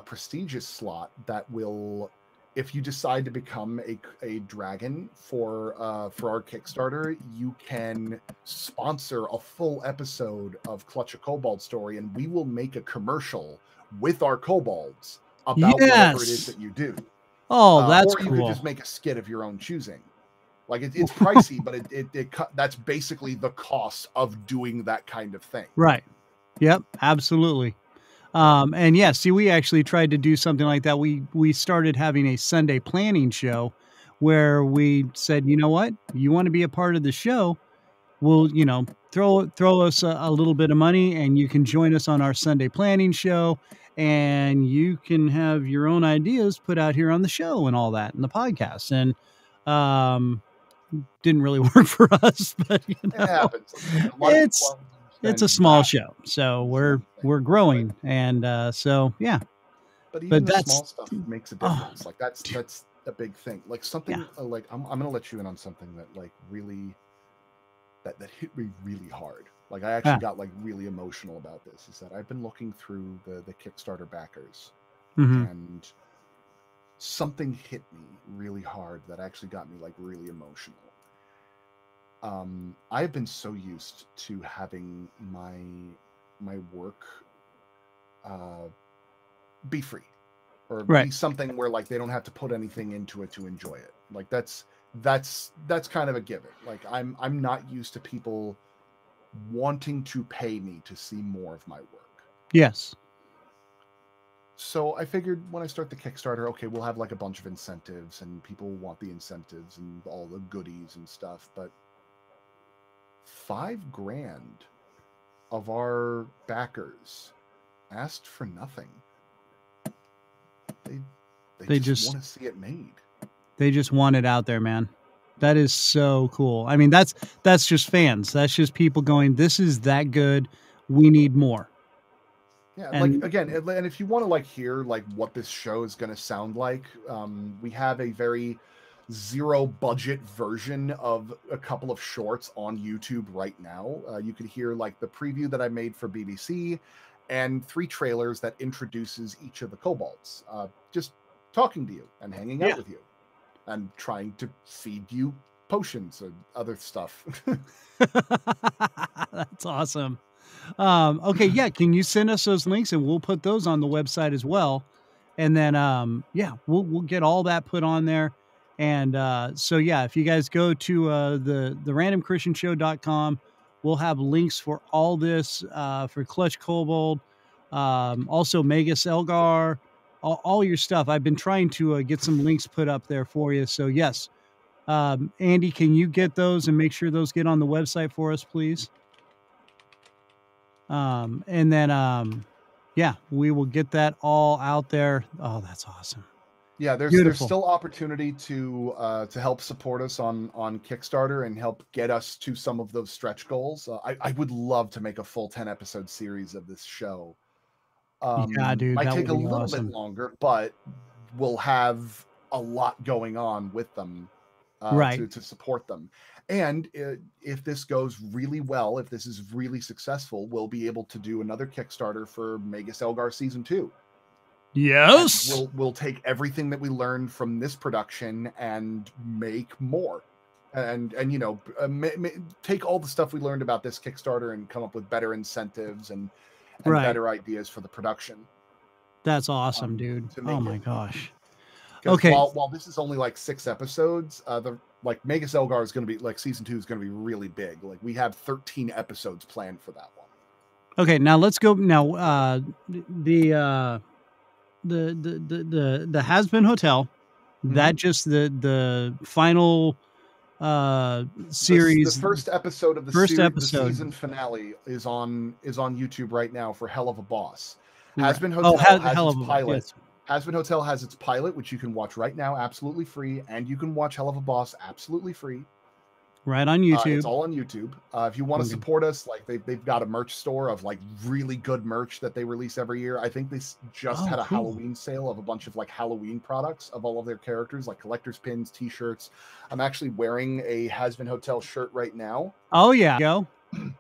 prestigious slot that will, if you decide to become a dragon for our Kickstarter, you can sponsor a full episode of Clutch a Kobold Story, and we will make a commercial with our kobolds about whatever it is that you do. Oh, that's cool. Or you could just make a skit of your own choosing. Like it's pricey, but that's basically the cost of doing that kind of thing. Right. Yep. Absolutely. And yeah, see, we actually tried to do something like that. We started having a Sunday planning show where we said, you know what, you want to be a part of the show? We'll, throw us a little bit of money and you can join us on our Sunday planning show and you can have your own ideas put out here on the show and all that and the podcast. And, didn't really work for us, but it happens. It's a small show, so we're growing, and so yeah. But even the small stuff makes a difference. Like that's a big thing. Like something like I'm gonna let you in on something that like really that hit me really hard. Like I actually got like really emotional about this. Is that I've been looking through the Kickstarter backers, and something hit me really hard that actually got me like really emotional. I've been so used to having my work be free or be something where like they don't have to put anything into it to enjoy it. Like that's kind of a given. Like I'm not used to people wanting to pay me to see more of my work. Yes. So I figured when I start the Kickstarter, okay, we'll have like a bunch of incentives and people want the incentives and all the goodies and stuff, but $5,000 of our backers asked for nothing. They just want to see it made. They just want it out there, man. That is so cool. I mean, that's just fans. That's just people going, this is that good. We need more. Yeah, and like again, and if you want to like hear like what this show is going to sound like, we have a very zero budget version of a couple of shorts on YouTube right now. You could hear like the preview that I made for BBC and 3 trailers that introduces each of the kobolds, just talking to you and hanging out with you and trying to feed you potions and other stuff. That's awesome. Okay, yeah, can you send us those links and we'll put those on the website as well. And then we'll get all that put on there. And so yeah, if you guys go to the randomchristianshow.com, we'll have links for all this for Clutch Kobold, also Magus Elgar, all your stuff. I've been trying to get some links put up there for you. So yes, Andy, can you get those and make sure those get on the website for us, please? And then yeah, we will get that all out there. Oh, that's awesome. Yeah, there's still opportunity to help support us on Kickstarter and help get us to some of those stretch goals. I would love to make a full 10 episode series of this show. Yeah, dude, might take a little awesome. bit longer, but we'll have a lot going on with them to support them. And if this goes really well, if this is really successful, we'll be able to do another Kickstarter for Magus Elgar Season 2. Yes. And we'll take everything that we learned from this production and make more. And take all the stuff we learned about this Kickstarter and come up with better incentives and better ideas for the production. That's awesome, dude. Oh my gosh. Okay. While this is only like 6 episodes, like Magus Elgar is going to be like Season 2 is going to be really big. Like we have 13 episodes planned for that one. Okay, now let's go. Now the Has-Been Hotel, that just the final series. The first episode of the season finale is on YouTube right now for Hell of a Boss. Has-Been Hotel has its pilot. Yes. Has-Been Hotel has its pilot, which you can watch right now absolutely free, and you can watch Hell of a Boss absolutely free. Right on YouTube. It's all on YouTube. If you want to support us, like they've got a merch store of like really good merch that they release every year. I think they just had a Halloween sale of a bunch of like Halloween products of all of their characters, like collector's pins, t-shirts. I'm actually wearing a Has-Been Hotel shirt right now. Oh yeah, go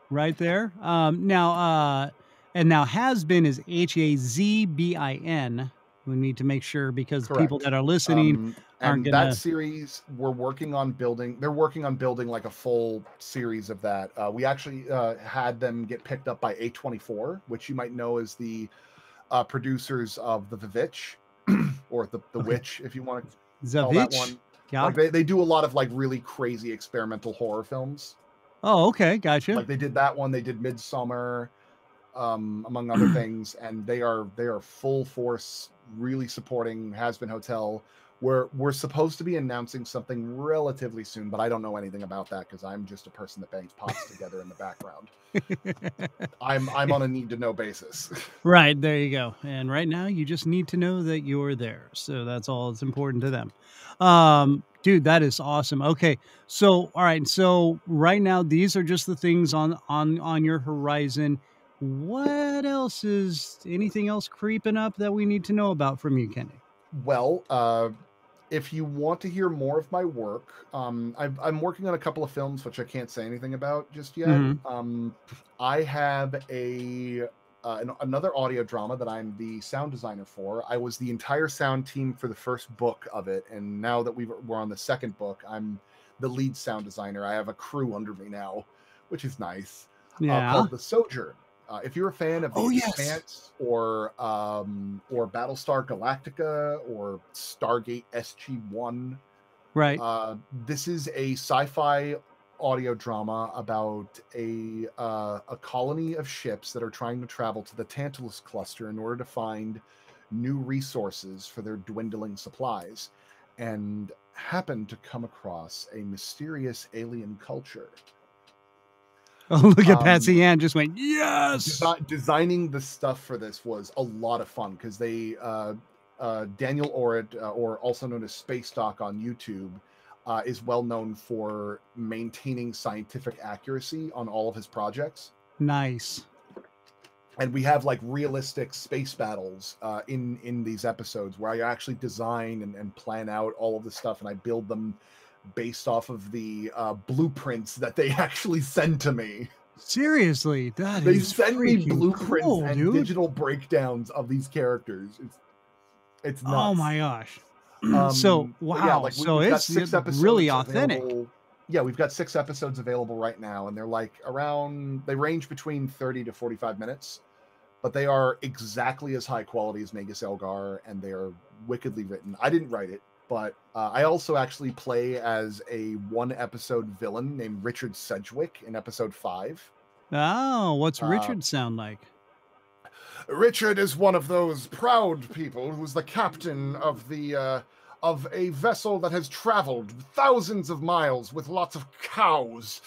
right there. Now Has-Been is Hazbin. We need to make sure because people that are listening aren't gonna... that series they're working on building like a full series of that. We actually had them get picked up by A24, which you might know as the producers of the Vivitch. or the Witch, if you want to call that one. Yeah. Like they do a lot of like really crazy experimental horror films. Oh, okay, gotcha. Like they did that one. They did Midsummer, among other things, and they are full force, really supporting Has Been Hotel. We're supposed to be announcing something relatively soon, but I don't know anything about that because I'm just a person that bangs pots together in the background. I'm on a need to know basis. Right, there you go. And right now you just need to know that you're there. So that's all that's important to them. Dude, that is awesome. Okay. So all right, so right now these are just the things on your horizon. What else is anything else creeping up that we need to know about from you, Kenny? Well, if you want to hear more of my work, I'm working on a couple of films which I can't say anything about just yet. Mm-hmm. I have another audio drama that I'm the sound designer for. I was the entire sound team for the first book of it, and now that we're on the second book, I'm the lead sound designer. I have a crew under me now, which is nice. Yeah. Called The Sojourn. If you're a fan of The Expanse or Battlestar Galactica or Stargate SG-1, right? This is a sci-fi audio drama about a colony of ships that are trying to travel to the Tantalus cluster in order to find new resources for their dwindling supplies, and happen to come across a mysterious alien culture. Oh, look at Patsy Ann just went, yes! Designing the stuff for this was a lot of fun because they, Daniel Orid, or also known as Space Doc on YouTube, is well known for maintaining scientific accuracy on all of his projects. Nice. And we have like realistic space battles in these episodes where I actually design and plan out all of the stuff, and I build them based off of the blueprints that they actually send to me. Seriously, they send me blueprints cool, and dude. digital breakdowns of these characters. It's nuts. Oh my gosh. So wow, yeah, like so we've got it's 6 episodes really authentic. Available. Yeah, we've got 6 episodes available right now, and they're like they range between 30 to 45 minutes, but they are exactly as high quality as Magus Elgar, and they are wickedly written. I didn't write it, but I also actually play as a 1-episode villain named Richard Sedgwick in episode 5. Oh, what's Richard sound like? Richard is one of those proud people who's the captain of a vessel that has traveled thousands of miles with lots of cows.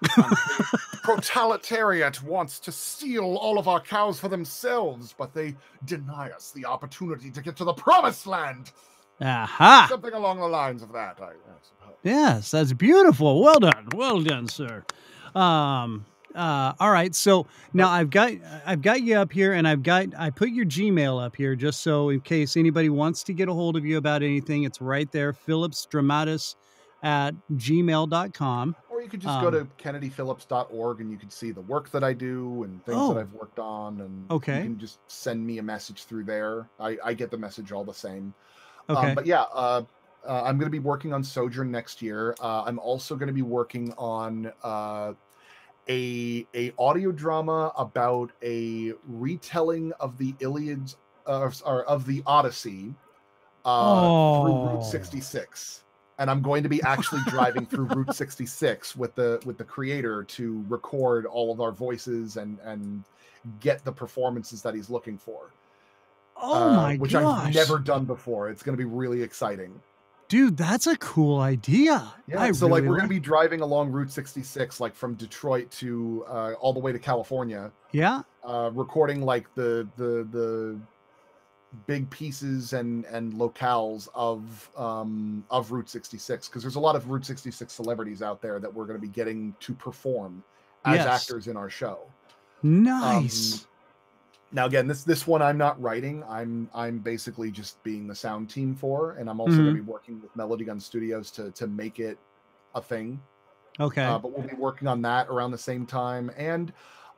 The proletariat wants to steal all of our cows for themselves, but they deny us the opportunity to get to the promised land. Aha! Something along the lines of that, I suppose. Yes, that's beautiful. Well done, sir. All right, so now I've got you up here, and I put your Gmail up here just so in case anybody wants to get a hold of you about anything, it's right there, phillipsdramatis@gmail.com. Or you could just go to kennedyphillips.org and you can see the work that I do and things that I've worked on, and you can just send me a message through there. I get the message all the same. Okay. But yeah, I'm going to be working on Sojourn next year. I'm also going to be working on a audio drama about a retelling of the Iliad's or of the Odyssey through Route 66. And I'm going to be actually driving through Route 66 with the creator to record all of our voices and get the performances that he's looking for. Oh my which gosh. I've never done before. It's going to be really exciting. Dude, that's a cool idea. Yeah, so like we're going to be driving along Route 66, like from Detroit to all the way to California. Yeah. Recording like the big pieces and locales of Route 66, because there's a lot of Route 66 celebrities out there that we're going to be getting to perform as actors in our show. Nice. Now again, this one I'm not writing. I'm basically just being the sound team for, and I'm also going to be working with Melody Gun Studios to make it a thing. Okay. But we'll be working on that around the same time, and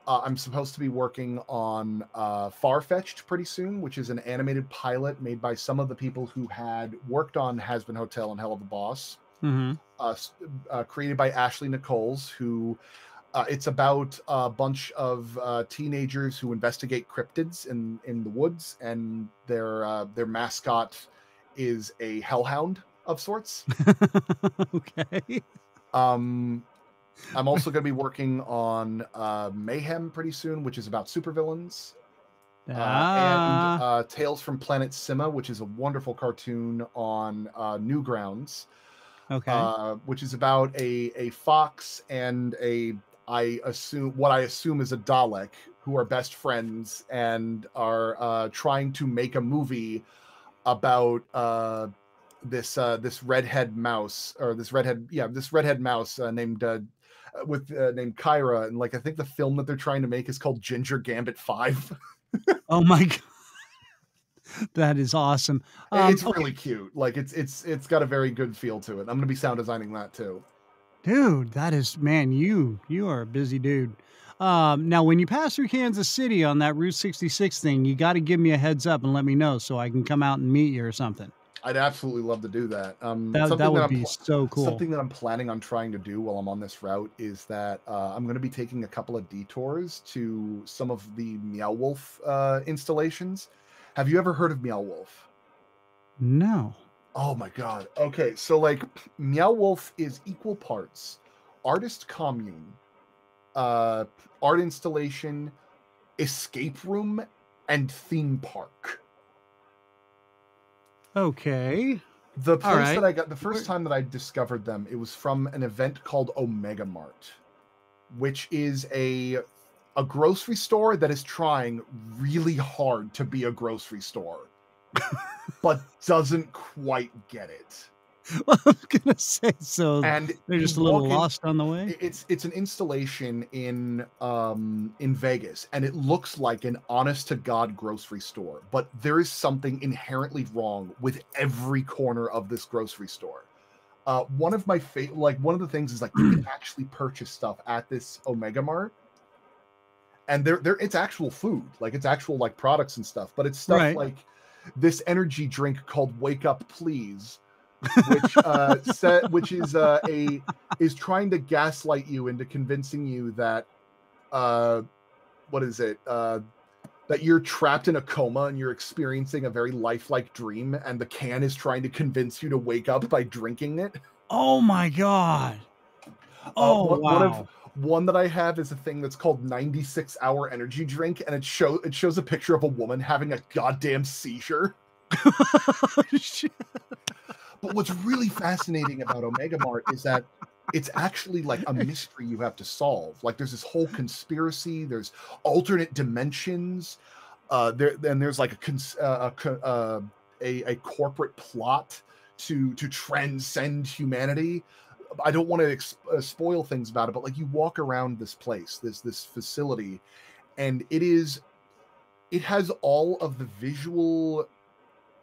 I'm supposed to be working on Farfetched pretty soon, which is an animated pilot made by some of the people who had worked on Has Been Hotel and Hell of a Boss. Created by Ashley Nichols, who it's about a bunch of teenagers who investigate cryptids in the woods, and their mascot is a hellhound of sorts. Okay. I'm also going to be working on Mayhem pretty soon, which is about supervillains. And Tales from Planet Sima, which is a wonderful cartoon on Newgrounds. Okay. Which is about a fox and I assume is a Dalek who are best friends and are trying to make a movie about this redhead mouse named named Kyra, and like I think the film that they're trying to make is called Ginger Gambit 5. Oh my god. That is awesome. It's really cute. Like it's got a very good feel to it. I'm going to be sound designing that too. Dude, that is, man, you are a busy dude. Now, when you pass through Kansas City on that Route 66 thing, you got to give me a heads up and let me know so I can come out and meet you or something. I'd absolutely love to do that. That would be so cool. Something that I'm planning on trying to do while I'm on this route is that I'm going to be taking a couple of detours to some of the Meow Wolf installations. Have you ever heard of Meow Wolf? No. Oh my god. Okay, so like Meow Wolf is equal parts artist commune, art installation, escape room, and theme park. Okay. The place that I got the first time that I discovered them, it was from an event called Omega Mart, which is a grocery store that is trying really hard to be a grocery store, but doesn't quite get it. Well, I was gonna say, so and they're just a little lost on the way. It's an installation in Vegas, and it looks like an honest to God grocery store, but there is something inherently wrong with every corner of this grocery store. One of my one of the things is like you can actually purchase stuff at this Omega Mart, and it's actual food, like it's actual like products and stuff, but it's stuff like this energy drink called Wake Up Please, which is trying to gaslight you into convincing you that that you're trapped in a coma and you're experiencing a very lifelike dream, and the can is trying to convince you to wake up by drinking it. Oh my god. Oh wow. One that I have is a thing that's called 96-hour energy drink, and it shows a picture of a woman having a goddamn seizure. Shit. But what's really fascinating about Omega Mart is that it's actually like a mystery you have to solve. Like there's this whole conspiracy, there's alternate dimensions, there's like a corporate plot to transcend humanity. I don't want to spoil things about it, but like you walk around this place, this facility, and it has all of the visual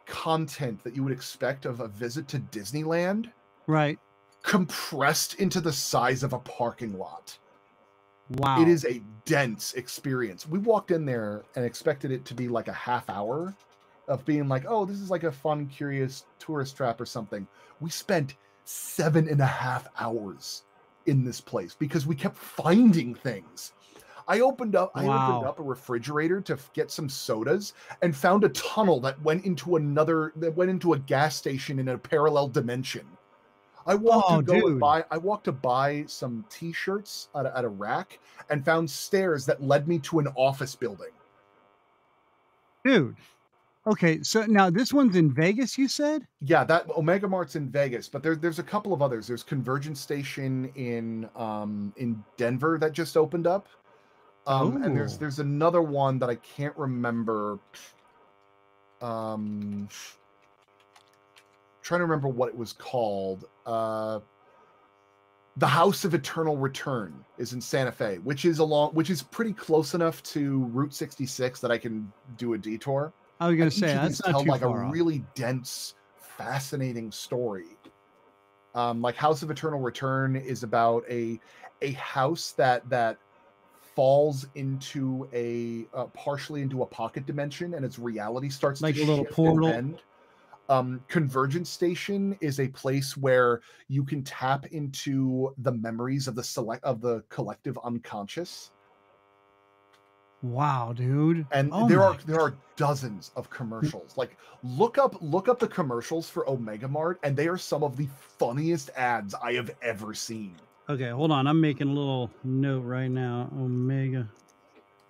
content that you would expect of a visit to Disneyland, right, compressed into the size of a parking lot. Wow. It is a dense experience. We walked in there and expected it to be like a half hour of being like, oh, this is like a fun, curious tourist trap or something. We spent 7.5 hours in this place because we kept finding things. I opened up a refrigerator to get some sodas and found a tunnel that went into a gas station in a parallel dimension. I walked to buy some t-shirts at a rack and found stairs that led me to an office building. Dude. Okay, so now this one's in Vegas, you said? Yeah, that Omega Mart's in Vegas, but there's a couple of others. There's Convergence Station in Denver that just opened up. And there's another one that I can't remember. Trying to remember what it was called. The House of Eternal Return is in Santa Fe, which is pretty close enough to Route 66 that I can do a detour. I was gonna say that's not too like far a off. really dense, fascinating story. Like House of Eternal Return is about a house that falls into partially into a pocket dimension, and its reality starts like to a little shift portal. and bend. Convergence Station is a place where you can tap into the memories of the collective unconscious. Wow, dude. And there are dozens of commercials. Like look up the commercials for Omega Mart, and they are some of the funniest ads I have ever seen. Okay, hold on. I'm making a little note right now. Omega.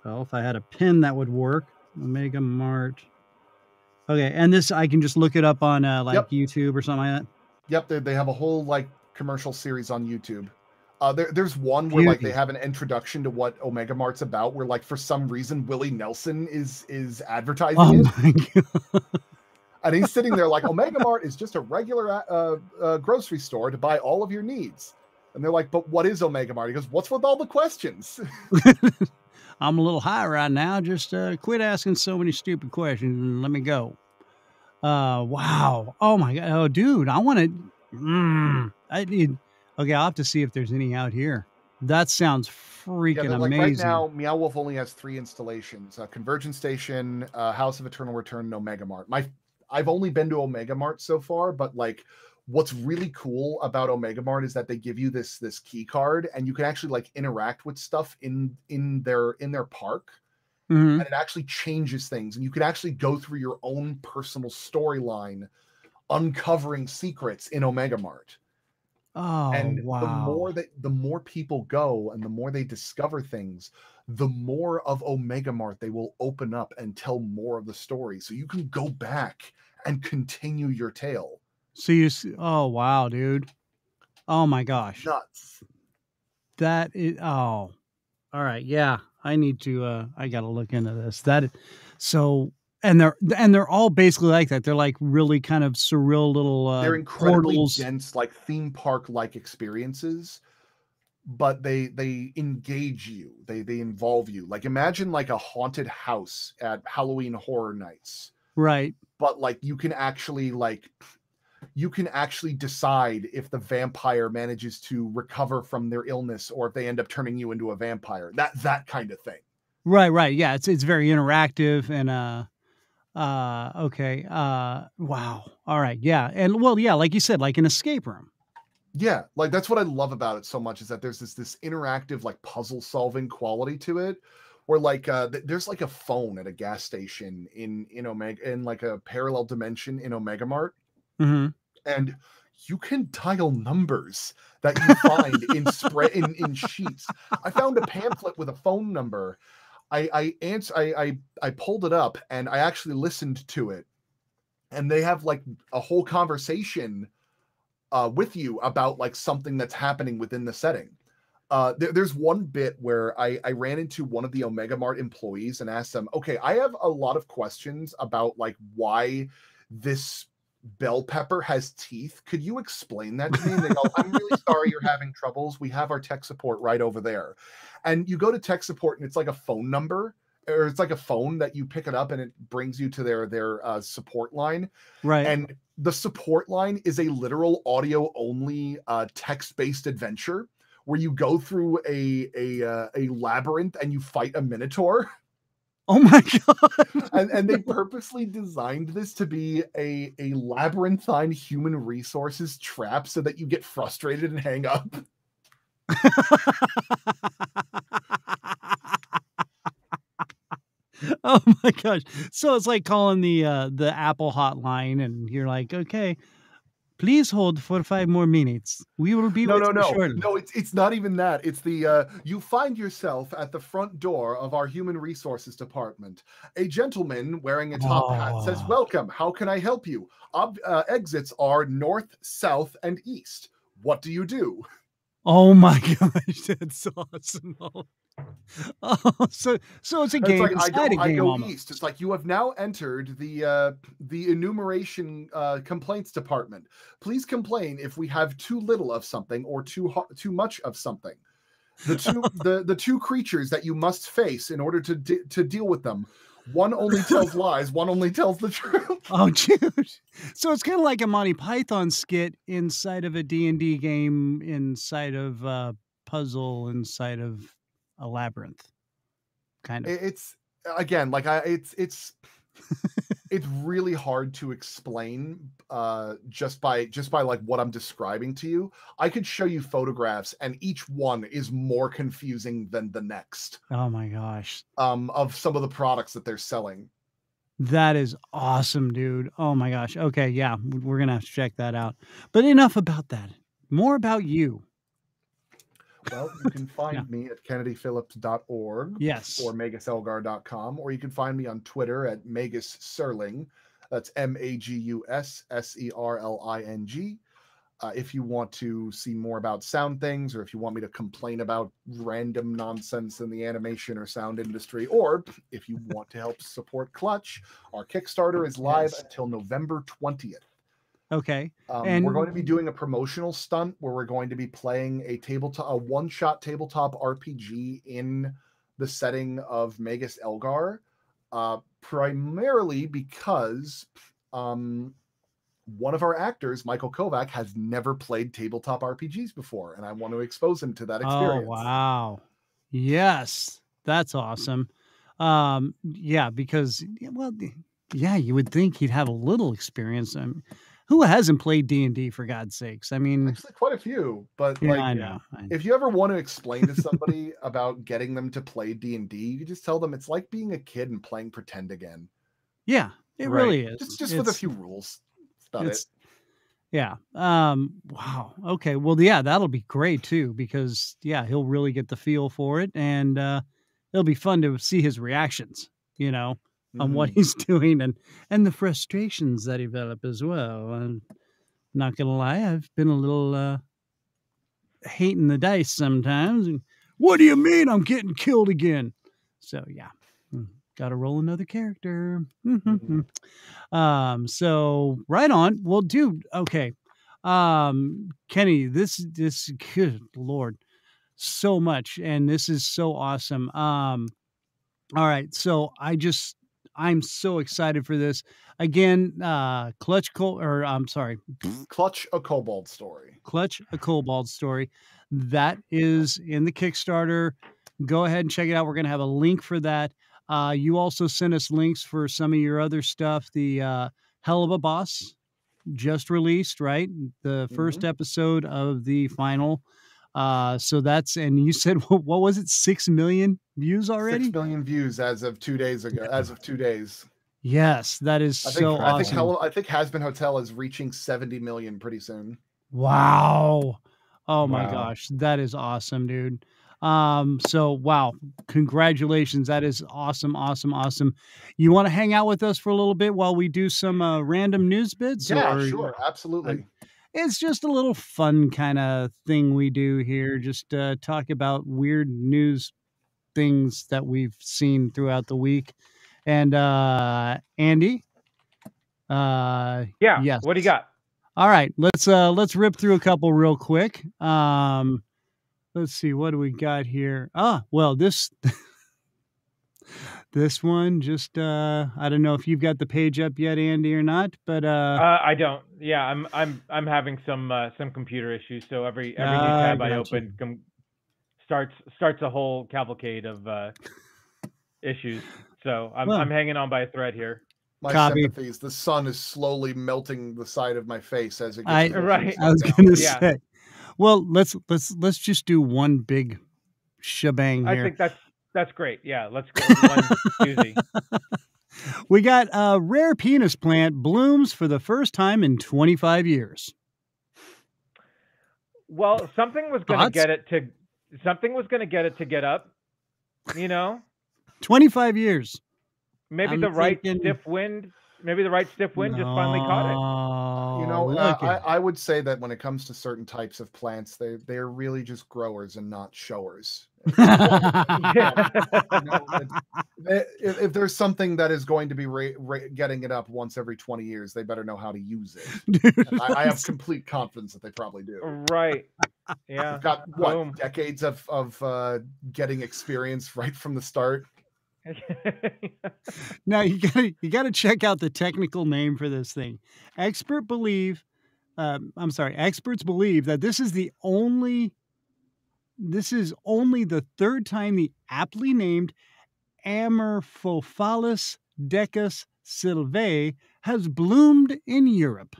Well, if I had a pen, that would work. Omega Mart. Okay, and this I can just look it up on YouTube or something like that. Yep, they have a whole like commercial series on YouTube. There's one where like they have an introduction to what Omega Mart's about, where like for some reason Willie Nelson is advertising it. My God. And he's sitting there like, Omega Mart is just a regular grocery store to buy all of your needs. And they're like, but what is Omega Mart? He goes, what's with all the questions? I'm a little high right now. Just quit asking so many stupid questions and let me go. Wow. Oh my God. Oh, dude, I want to. I need. Okay, I'll have to see if there's any out here. That sounds freaking amazing. Right now, Meow Wolf only has 3 installations: Convergence Station, House of Eternal Return, and Omega Mart. I've only been to Omega Mart so far, but like what's really cool about Omega Mart is that they give you this key card, and you can actually like interact with stuff in their park. And it actually changes things, and you can actually go through your own personal storyline uncovering secrets in Omega Mart. Oh, and wow. the more people go and the more they discover things, the more of Omega Mart they will open up and tell more of the story, so you can go back and continue your tale. So oh wow, dude. Oh my gosh. Nuts. That is all right. Yeah. I need to I gotta look into this. And they're all basically like that. They're like really kind of surreal little they're incredibly portals. dense, like theme park like experiences, but they engage you, they involve you. Like imagine like a haunted house at Halloween Horror Nights, right? But like you can actually decide if the vampire manages to recover from their illness or if they end up turning you into a vampire. That kind of thing. Right. Yeah, it's very interactive and okay. Wow. All right. Yeah. And well, yeah, like you said, like an escape room. Yeah, like that's what I love about it so much, is that there's this interactive like puzzle solving quality to it, where like there's like a phone at a gas station in Omega, in like a parallel dimension in Omega Mart. And you can dial numbers that you find in sheets. I found a pamphlet with a phone number. I pulled it up and I actually listened to it, and they have like a whole conversation with you about like something that's happening within the setting. There's one bit where I ran into one of the Omega Mart employees and asked them, okay, I have a lot of questions about like why this bell pepper has teeth. Could you explain that to me? And they go, I'm really sorry you're having troubles. We have our tech support right over there. And you go to tech support and it's like a phone number, or it's like a phone that you pick it up and it brings you to their support line. Right. And the support line is a literal audio only text-based adventure where you go through a labyrinth and you fight a minotaur. Oh my God. and they purposely designed this to be a labyrinthine human resources trap so that you get frustrated and hang up. Oh my gosh. So it's like calling the Apple hotline and you're like, okay, please hold for 5 more minutes. We will be shortly. No, it's not even that. It's the you find yourself at the front door of our human resources department. A gentleman wearing a top hat says, welcome. How can I help you? Exits are north, south, and east. What do you do? Oh my gosh, that's awesome. Oh, so it's a game like, inside a game. I go almost. east. It's like you have now entered the enumeration complaints department. Please complain if we have too little of something or too much of something. The two creatures that you must face in order to deal with them. One only tells lies. One only tells the truth. Oh, dude! So it's kind of like a Monty Python skit inside of a D&D game, inside of a puzzle, inside of a labyrinth. Kind of. It's again like it's it's really hard to explain just by like what I'm describing to you. I could show you photographs and each one is more confusing than the next. Oh my gosh. Of some of the products that they're selling. That is awesome, dude. Oh my gosh. Okay, yeah, we're going to have to check that out. But enough about that. More about you. Well, you can find me at kennedyphillips.org. Yes. Or maguselgar.com, or you can find me on Twitter at Magus Serling. That's MAGUSSERLING. If you want to see more about sound things, or if you want me to complain about random nonsense in the animation or sound industry, or if you want to help support Clutch, our Kickstarter is live until November 20th. Okay. And we're going to be doing a promotional stunt where we're going to be playing a one-shot tabletop RPG in the setting of Magus Elgar, primarily because one of our actors, Michael Kovac, has never played tabletop RPGs before, and I want to expose him to that experience. Oh, wow. Yes, that's awesome. Yeah, because, well, yeah, you would think he'd have a little experience. Who hasn't played D&D, for God's sakes? I mean, actually quite a few, but yeah, like, I know. If you ever want to explain to somebody about getting them to play D&D, you just tell them it's like being a kid and playing pretend again. Yeah, it really is. Just with a few rules. That's about it. Yeah. Wow. Okay. Well, yeah, that'll be great too, because yeah, he'll really get the feel for it, and it'll be fun to see his reactions, on what he's doing and the frustrations that develop as well. And not gonna lie, I've been a little hating the dice sometimes. And what do you mean I'm getting killed again? So yeah, got to roll another character. So right on. Well, dude, okay. Kenny, this good Lord, so much, and this is so awesome. All right, so I'm so excited for this. Again, Clutch a Kobold Story. Clutch a Kobold Story. That is in the Kickstarter. Go ahead and check it out. We're going to have a link for that. You also sent us links for some of your other stuff. The Hell of a Boss just released, right? The first episode of the final. So that's, and you said, what was it? 6 million views already? 6 million views as of 2 days ago. As of 2 days. Yes, that is so awesome. I think Has Been Hotel is reaching 70 million pretty soon. Wow. Oh my gosh. That is awesome, dude. So wow, congratulations. That is awesome. Awesome. Awesome. You want to hang out with us for a little bit while we do some random news bits? Yeah, sure. Absolutely. It's just a little fun kind of thing we do here. Just talk about weird news things that we've seen throughout the week. And Andy? Yeah. Yes. What do you got? All right. Let's rip through a couple real quick. Let's see, what do we got here? Well, this one just I don't know if you've got the page up yet, Andy, or not, but I don't. Yeah, I'm having some computer issues, so every new tab I open starts a whole cavalcade of issues. So I'm hanging on by a thread here. My sympathies. The sun is slowly melting the side of my face as it gets right. I was going to say. Well, let's just do one big shebang here. I think that's great. Yeah, let's go one doozy. We got a rare penis plant blooms for the first time in 25 years. Well, something was going to get it to get up, 25 years. Maybe the right stiff wind just finally caught it. I would say that when it comes to certain types of plants, they're really just growers and not showers. If there's something that is going to be getting it up once every 20 years, they better know how to use it. I have complete confidence that they probably do. Right. Yeah. We've got decades of getting experience right from the start. Now you gotta check out the technical name for this thing. Experts believe that this is only the third time the aptly named Amorphophallus Decus sylvae has bloomed in Europe.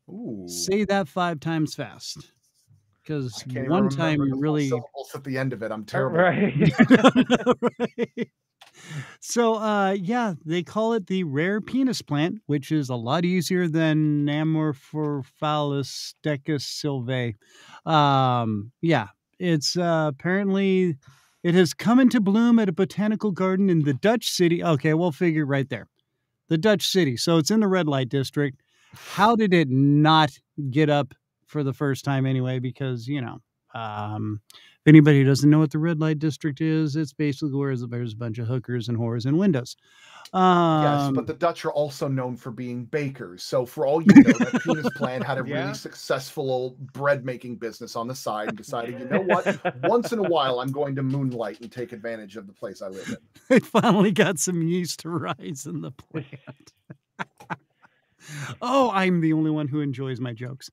Ooh. Say that 5 times fast. Because one time you really syllables at the end of it. I'm terrible. Right. Right. So, yeah, they call it the rare penis plant, which is a lot easier than Amorphophallus decus sylvae. Yeah, it's apparently it has come into bloom at a botanical garden in the Dutch city. Okay, we'll figure right there. The Dutch city. So it's in the red light district. How did it not get up for the first time anyway? Because, if anybody doesn't know what the red light district is, it's basically where there's a bunch of hookers and whores and windows. Yes, but the Dutch are also known for being bakers. So for all you know, that penis plant had a really successful bread making business on the side and decided, you know what? Once in a while, I'm going to moonlight and take advantage of the place I live in. They finally got some yeast to rise in the plant. Oh, I'm the only one who enjoys my jokes.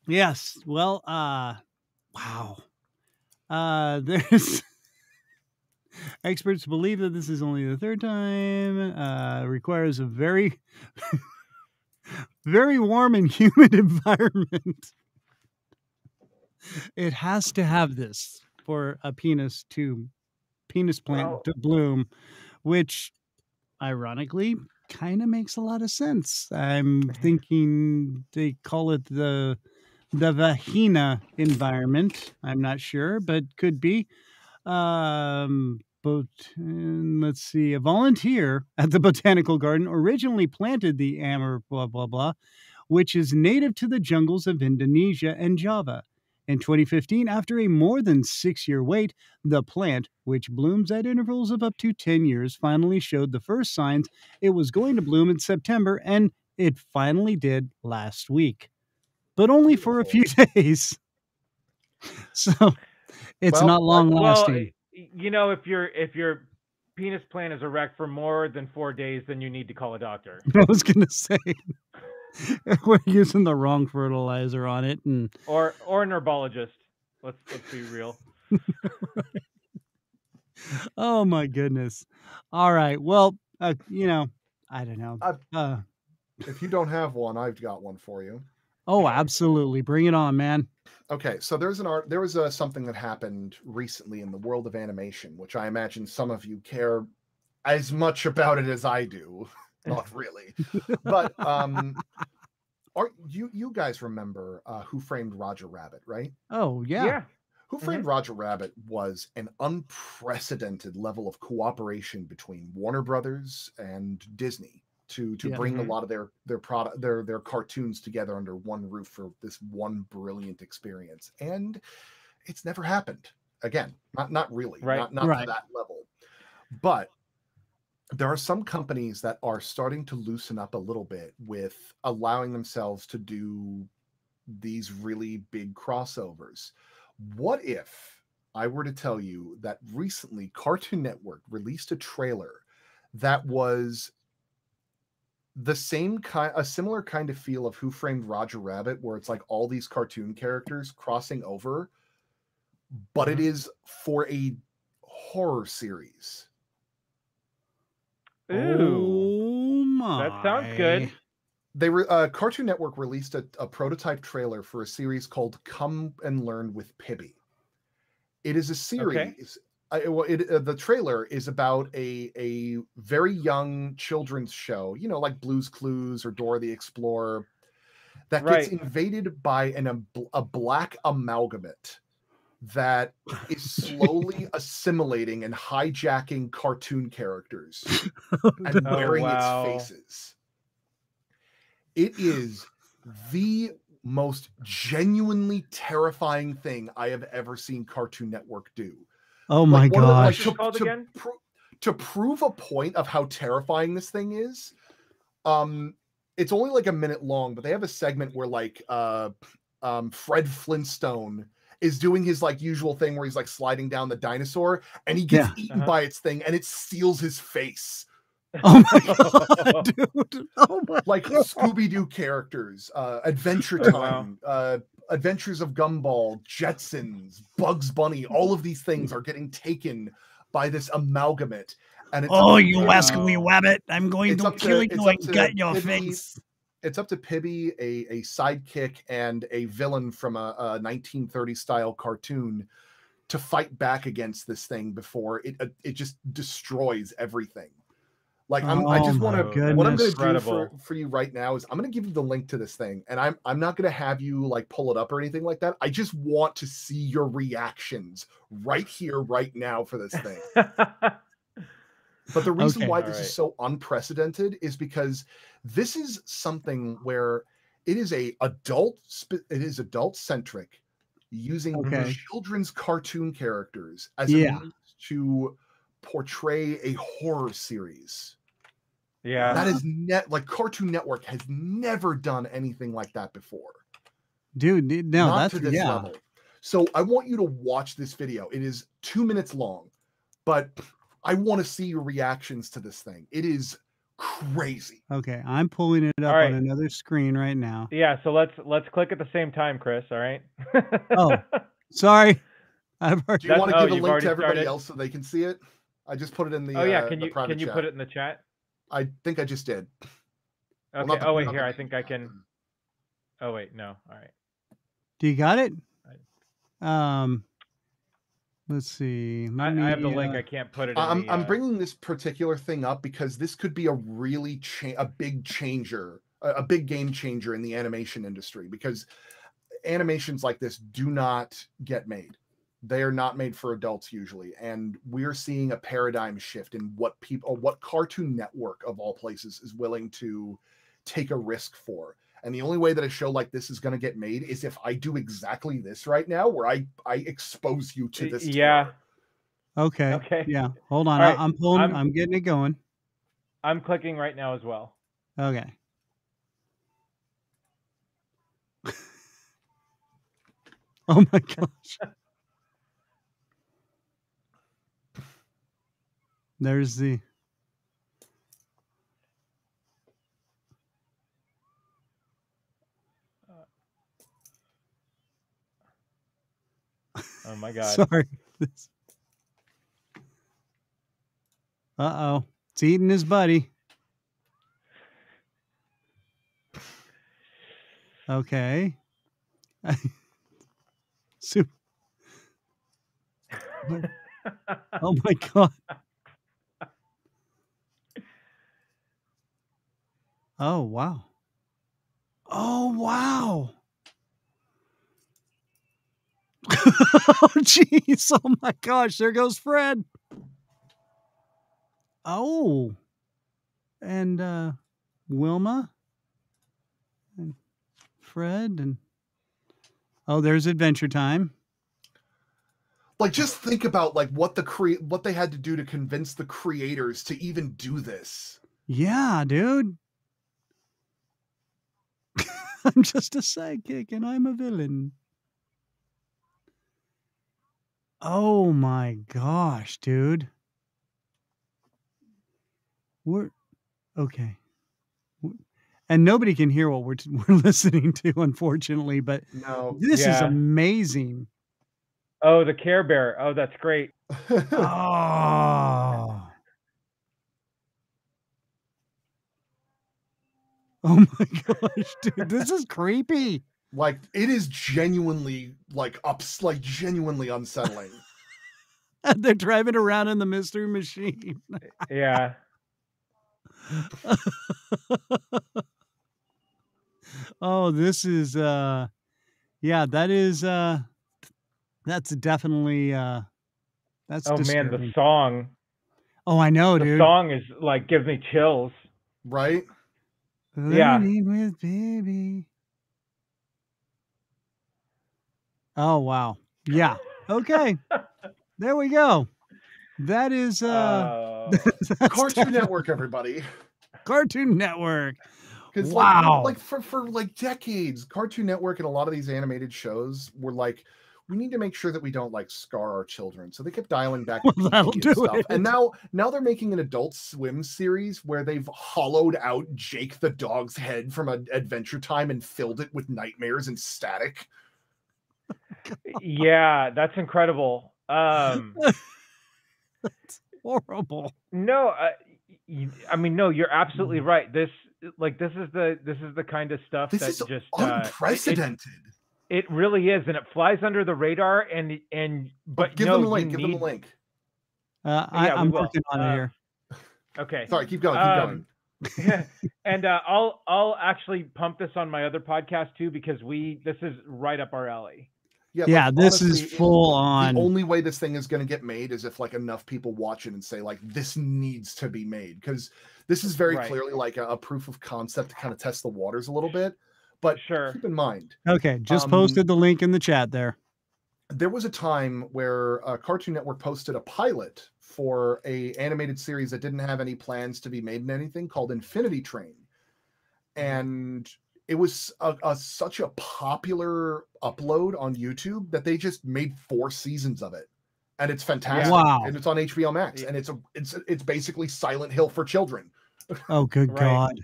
Yes. Well, wow. There's experts believe that this is only the 3rd time. Requires a very, very warm and humid environment. It has to have this for a penis plant to bloom, which ironically kind of makes a lot of sense. I'm thinking they call it the vagina environment. I'm not sure, but could be. But let's see. A volunteer at the botanical garden originally planted the Amor blah blah blah, which is native to the jungles of Indonesia and Java. In 2015, after a more than 6-year wait, the plant, which blooms at intervals of up to 10 years, finally showed the first signs it was going to bloom in September, and it finally did last week. But only for a few days. So it's not long lasting. Well, if your penis plant is erect for more than 4 days, then you need to call a doctor. I was gonna say we're using the wrong fertilizer on it, or an herbologist. Let's be real. Oh my goodness! All right, well, I don't know. If you don't have one, I've got one for you. Oh, absolutely! Bring it on, man. Okay, so there was something that happened recently in the world of animation, which I imagine some of you care as much about it as I do. Not really, but you guys remember Who Framed Roger Rabbit, right? Oh yeah. Who Framed Roger Rabbit was an unprecedented level of cooperation between Warner Brothers and Disney to bring a lot of their cartoons together under one roof for this one brilliant experience, and it's never happened again. Not really, not to that level, but. There are some companies that are starting to loosen up a little bit with allowing themselves to do these really big crossovers. What if I were to tell you that recently Cartoon Network released a trailer that was a similar kind of feel of Who Framed Roger Rabbit, where it's like all these cartoon characters crossing over, but it is for a horror series. Ooh, oh my! That sounds good. Cartoon Network released a prototype trailer for a series called "Come and Learn with Pibby." It is a series. The trailer is about a very young children's show, like Blue's Clues or Dora the Explorer, that gets invaded by a black amalgamate that is slowly assimilating and hijacking cartoon characters and wearing its faces. It is the most genuinely terrifying thing I have ever seen Cartoon Network do. Oh my gosh. To prove a point of how terrifying this thing is, it's only like a minute long, but they have a segment where Fred Flintstone is doing his usual thing where he's sliding down the dinosaur and he gets eaten by its thing and it steals his face. Oh my god, dude. Oh my god. Scooby-Doo characters, Adventure Time, Adventures of Gumball, Jetsons, Bugs Bunny, all of these things are getting taken by this amalgamate. And it's you wascally wabbit! I'm going to kill you and gut your face. It's up to Pibby, a sidekick and a villain from a 1930s style cartoon, to fight back against this thing before it just destroys everything. Like I just want to. What I'm going to do for you right now is I'm going to give you the link to this thing, and I'm not going to have you like pull it up or anything like that. I just want to see your reactions right here, right now for this thing. But the reason why this is so unprecedented is because this is something where it is adult centric, using children's cartoon characters as a means to portray a horror series. Yeah, that is like Cartoon Network has never done anything like that before, dude. No, not to this level. So I want you to watch this video. It is 2 minutes long, but I want to see your reactions to this thing. It is crazy. Okay, I'm pulling it up on another screen right now. Yeah, so let's click at the same time, Chris. All right. Oh, sorry. Do you want to give a link to everybody else so they can see it? I just put it in the. Oh yeah, can you put it in the chat? I think I just did. Okay. Well, oh wait, here I think I can. Oh wait, no. All right. Do you got it? Let's see. I have the link. I can't put it. I'm bringing this particular thing up because this could be a really big changer, a big game changer in the animation industry, because animations like this do not get made. They are not made for adults usually, and we're seeing a paradigm shift in what Cartoon Network of all places is willing to take a risk for. And the only way that a show like this is going to get made is if I do exactly this right now, where I expose you to this. Yeah. Okay. Okay. Yeah. Hold on. Right. I'm pulling. I'm getting it going. I'm clicking right now as well. Okay. Oh my gosh. There's the. Oh my God. Sorry. Uh-oh. It's eating his buddy. Okay. Oh my God. Oh, wow. Oh, wow. Oh, jeez. Oh, my gosh. There goes Fred. Oh. And Wilma. And Fred. And oh, there's Adventure Time. Like, just think about like what they had to do to convince the creators to even do this. Yeah, dude. I'm just a sidekick and I'm a villain. Oh my gosh, dude. We're okay. And nobody can hear what we're listening to, unfortunately, but no, this is amazing. Oh, the Care Bear. Oh, that's great. Oh. Oh my gosh, dude, this is creepy. Like, it is genuinely genuinely unsettling. They're driving around in the mystery machine. Yeah. Oh, this is yeah, that is that's definitely that's oh disturbing. Man, the song. Oh, I know, dude. The song is like gives me chills. Right? Yeah. With baby. Oh wow. Yeah. Okay. There we go. That is Cartoon Network, everybody. Cartoon Network. Because wow. like for like decades, Cartoon Network and a lot of these animated shows were like, we need to make sure that we don't like scar our children. So they kept dialing back that'll do stuff. it. And now they're making an Adult Swim series where they've hollowed out Jake the dog's head from Adventure Time and filled it with nightmares and static. Yeah, that's incredible. That's horrible. No, I mean, no, you're absolutely right. This is the kind of stuff this that is just unprecedented. It really is, and it flies under the radar. But give them a link. Give them a link. I'm working on it here. Okay. Sorry, keep going. And I'll actually pump this on my other podcast too, because this is right up our alley. Yeah, this honestly, is full on. The only way this thing is going to get made is if like enough people watch it and say like this needs to be made, because this is very clearly like a proof of concept to kind of test the waters a little bit. But keep in mind. Okay, just posted the link in the chat there. There was a time where Cartoon Network posted a pilot for a animated series that didn't have any plans to be made in anything, called Infinity Train. And it was such a popular upload on YouTube that they just made 4 seasons of it. And it's fantastic. Wow. And it's on HBO Max. And it's basically Silent Hill for children. Oh, good God.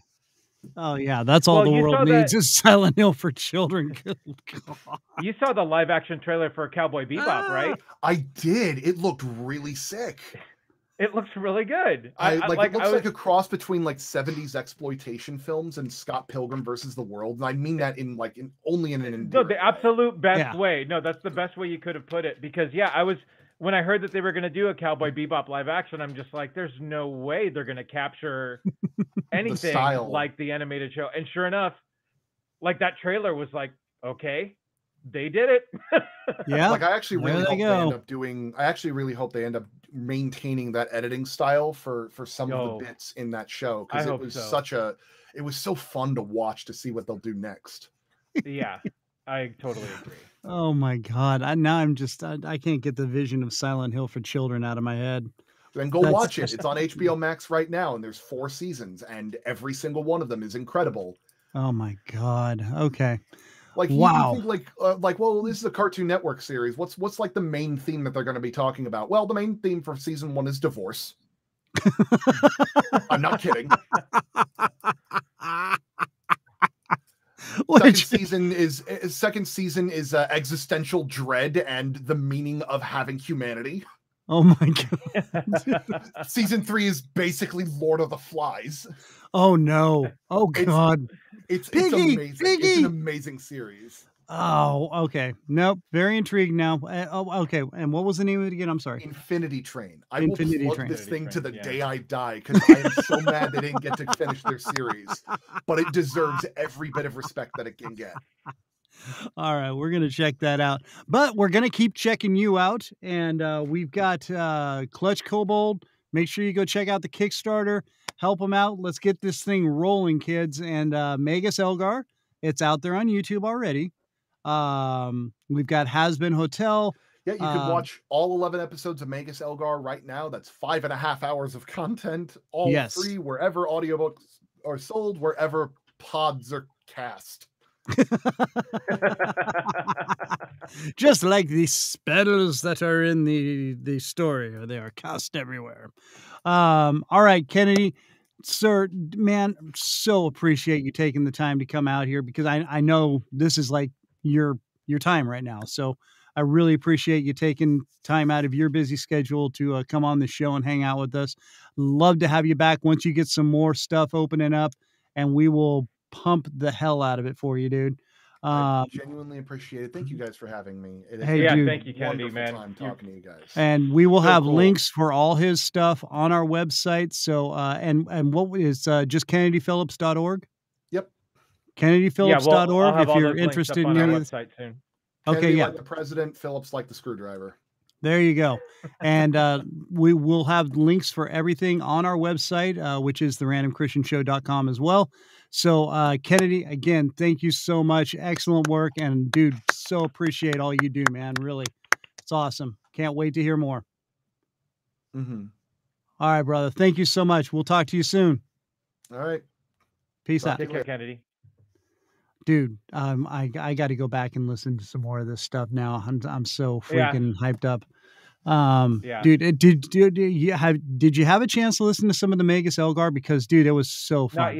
Oh, yeah. That's all the world needs is Silent Hill for children. Good God. You saw the live action trailer for Cowboy Bebop, right? I did. It looked really sick. It looks really good. It looks like a cross between like 70s exploitation films and Scott Pilgrim versus the World. And I mean that only in an the absolute best way. No, that's the best way you could have put it. Because when I heard that they were going to do a Cowboy Bebop live action, I'm just like, there's no way they're going to capture anything like the animated show. And sure enough, like that trailer was like, okay, they did it. Yeah. Like I actually really hope they end up maintaining that editing style for some of the bits in that show, because it was so fun to watch to see what they'll do next. Yeah, I totally agree. Oh my God. I can't get the vision of Silent Hill for children out of my head. Then go watch it. It's on HBO Max right now, and there's 4 seasons, and every single one of them is incredible. Oh my God. Okay. Like, wow. You think well, this is a Cartoon Network series. What's like the main theme that they're going to be talking about? Well, the main theme for season 1 is divorce. I'm not kidding. Second season is existential dread and the meaning of having humanity. Oh my God. Season 3 is basically Lord of the Flies. Oh no. Oh God. It's amazing. Piggy. It's an amazing series. Oh, okay. Nope. Very intrigued now. Okay. And what was the name of it again? I'm sorry. Infinity Train. I will plug this thing to the day I die, because I am so mad they didn't get to finish their series. But it deserves every bit of respect that it can get. All right, we're going to check that out. But we're going to keep checking you out. And we've got Clutch Kobold. Make sure you go check out the Kickstarter. Help them out. Let's get this thing rolling, kids. And Magus Elgar, it's out there on YouTube already. We've got Has Been Hotel. Yeah, you can watch all 11 episodes of Magus Elgar right now. That's 5.5 hours of content, all free, wherever audiobooks are sold, wherever pods are cast. Just like the spells that are in the story, or they are cast everywhere. All right, Kennedy, sir, man, so appreciate you taking the time to come out here, because I know this is like your time right now. So I really appreciate you taking time out of your busy schedule to come on the show and hang out with us. Love to have you back once you get some more stuff opening up, and we will pump the hell out of it for you, dude. I genuinely appreciate it. Thank you guys for having me. Dude, thank you, Kennedy, man. Time talking to you guys. And we will have links for all his stuff on our website. So, and what is just kennedyphillips.org? Yep. kennedyphillips.org if you're interested in your website soon. Okay, Kennedy like the president, Phillips like the screwdriver. There you go. And we will have links for everything on our website, which is therandomchristianshow.com as well. So, Kennedy, again, thank you so much. Excellent work. And, dude, so appreciate all you do, man. Really. It's awesome. Can't wait to hear more. Mm-hmm. All right, brother. Thank you so much. We'll talk to you soon. All right. Peace out. Take care, Kennedy. Dude, I got to go back and listen to some more of this stuff now. I'm so freaking hyped up. Dude, did you have a chance to listen to some of the Magus Elgar? Because, dude, it was so fun.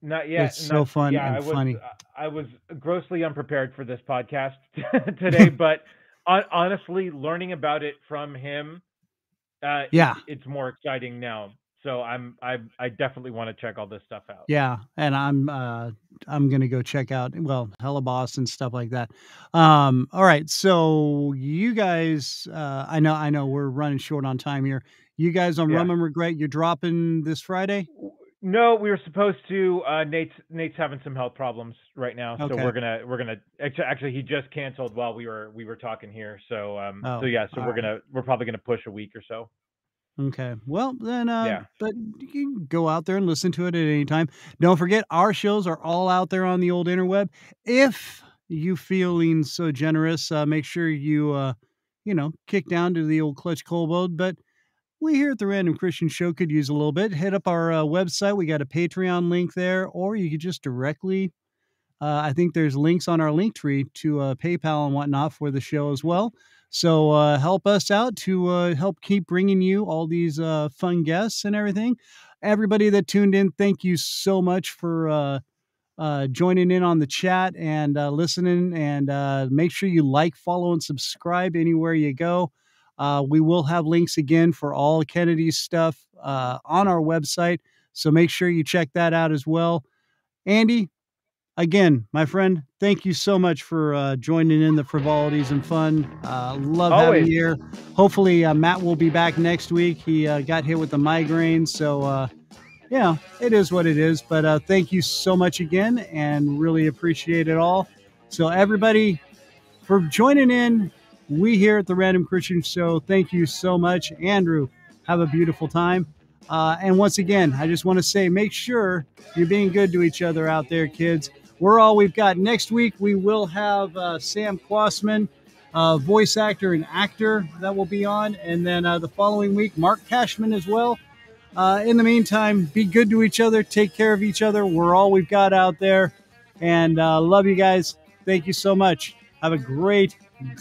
Not yet. It's so fun and funny. I was grossly unprepared for this podcast today, but honestly, learning about it from him it's more exciting now. So I definitely want to check all this stuff out. Yeah, and I'm gonna go check out Hella Boss and stuff like that. All right, so you guys, I know we're running short on time here. You guys on Rum and Regret, you're dropping this Friday? No, we were supposed to. Nate's having some health problems right now, so we're gonna actually he just canceled while we were talking here. So we're probably gonna push a week or so. Okay. Well, then, but you can go out there and listen to it at any time. Don't forget, our shows are all out there on the old interweb. If you feeling so generous, make sure you, kick down to the old Clutch Kobold. But we here at the Random Christian Show could use a little bit. Hit up our website. We got a Patreon link there, or you could just directly, I think there's links on our link tree to PayPal and whatnot for the show as well. So help us out to help keep bringing you all these fun guests and everything. Everybody that tuned in, thank you so much for joining in on the chat and listening. And make sure you like, follow, and subscribe anywhere you go. We will have links again for all Kennedy's stuff on our website. So make sure you check that out as well. Andy, again, my friend, thank you so much for joining in the frivolities and fun. Love having you here. Hopefully, Matt will be back next week. He got hit with the migraine, so it is what it is. But thank you so much again, and really appreciate it all. So everybody, for joining in, we here at the Random Christian Show, thank you so much. Andrew, have a beautiful time. And once again, I just want to say, make sure you're being good to each other out there, kids. We're all we've got. Next week, we will have Sam Klossman, voice actor and actor, that will be on. And then the following week, Mark Cashman as well. In the meantime, be good to each other. Take care of each other. We're all we've got out there. And love you guys. Thank you so much. Have a great week.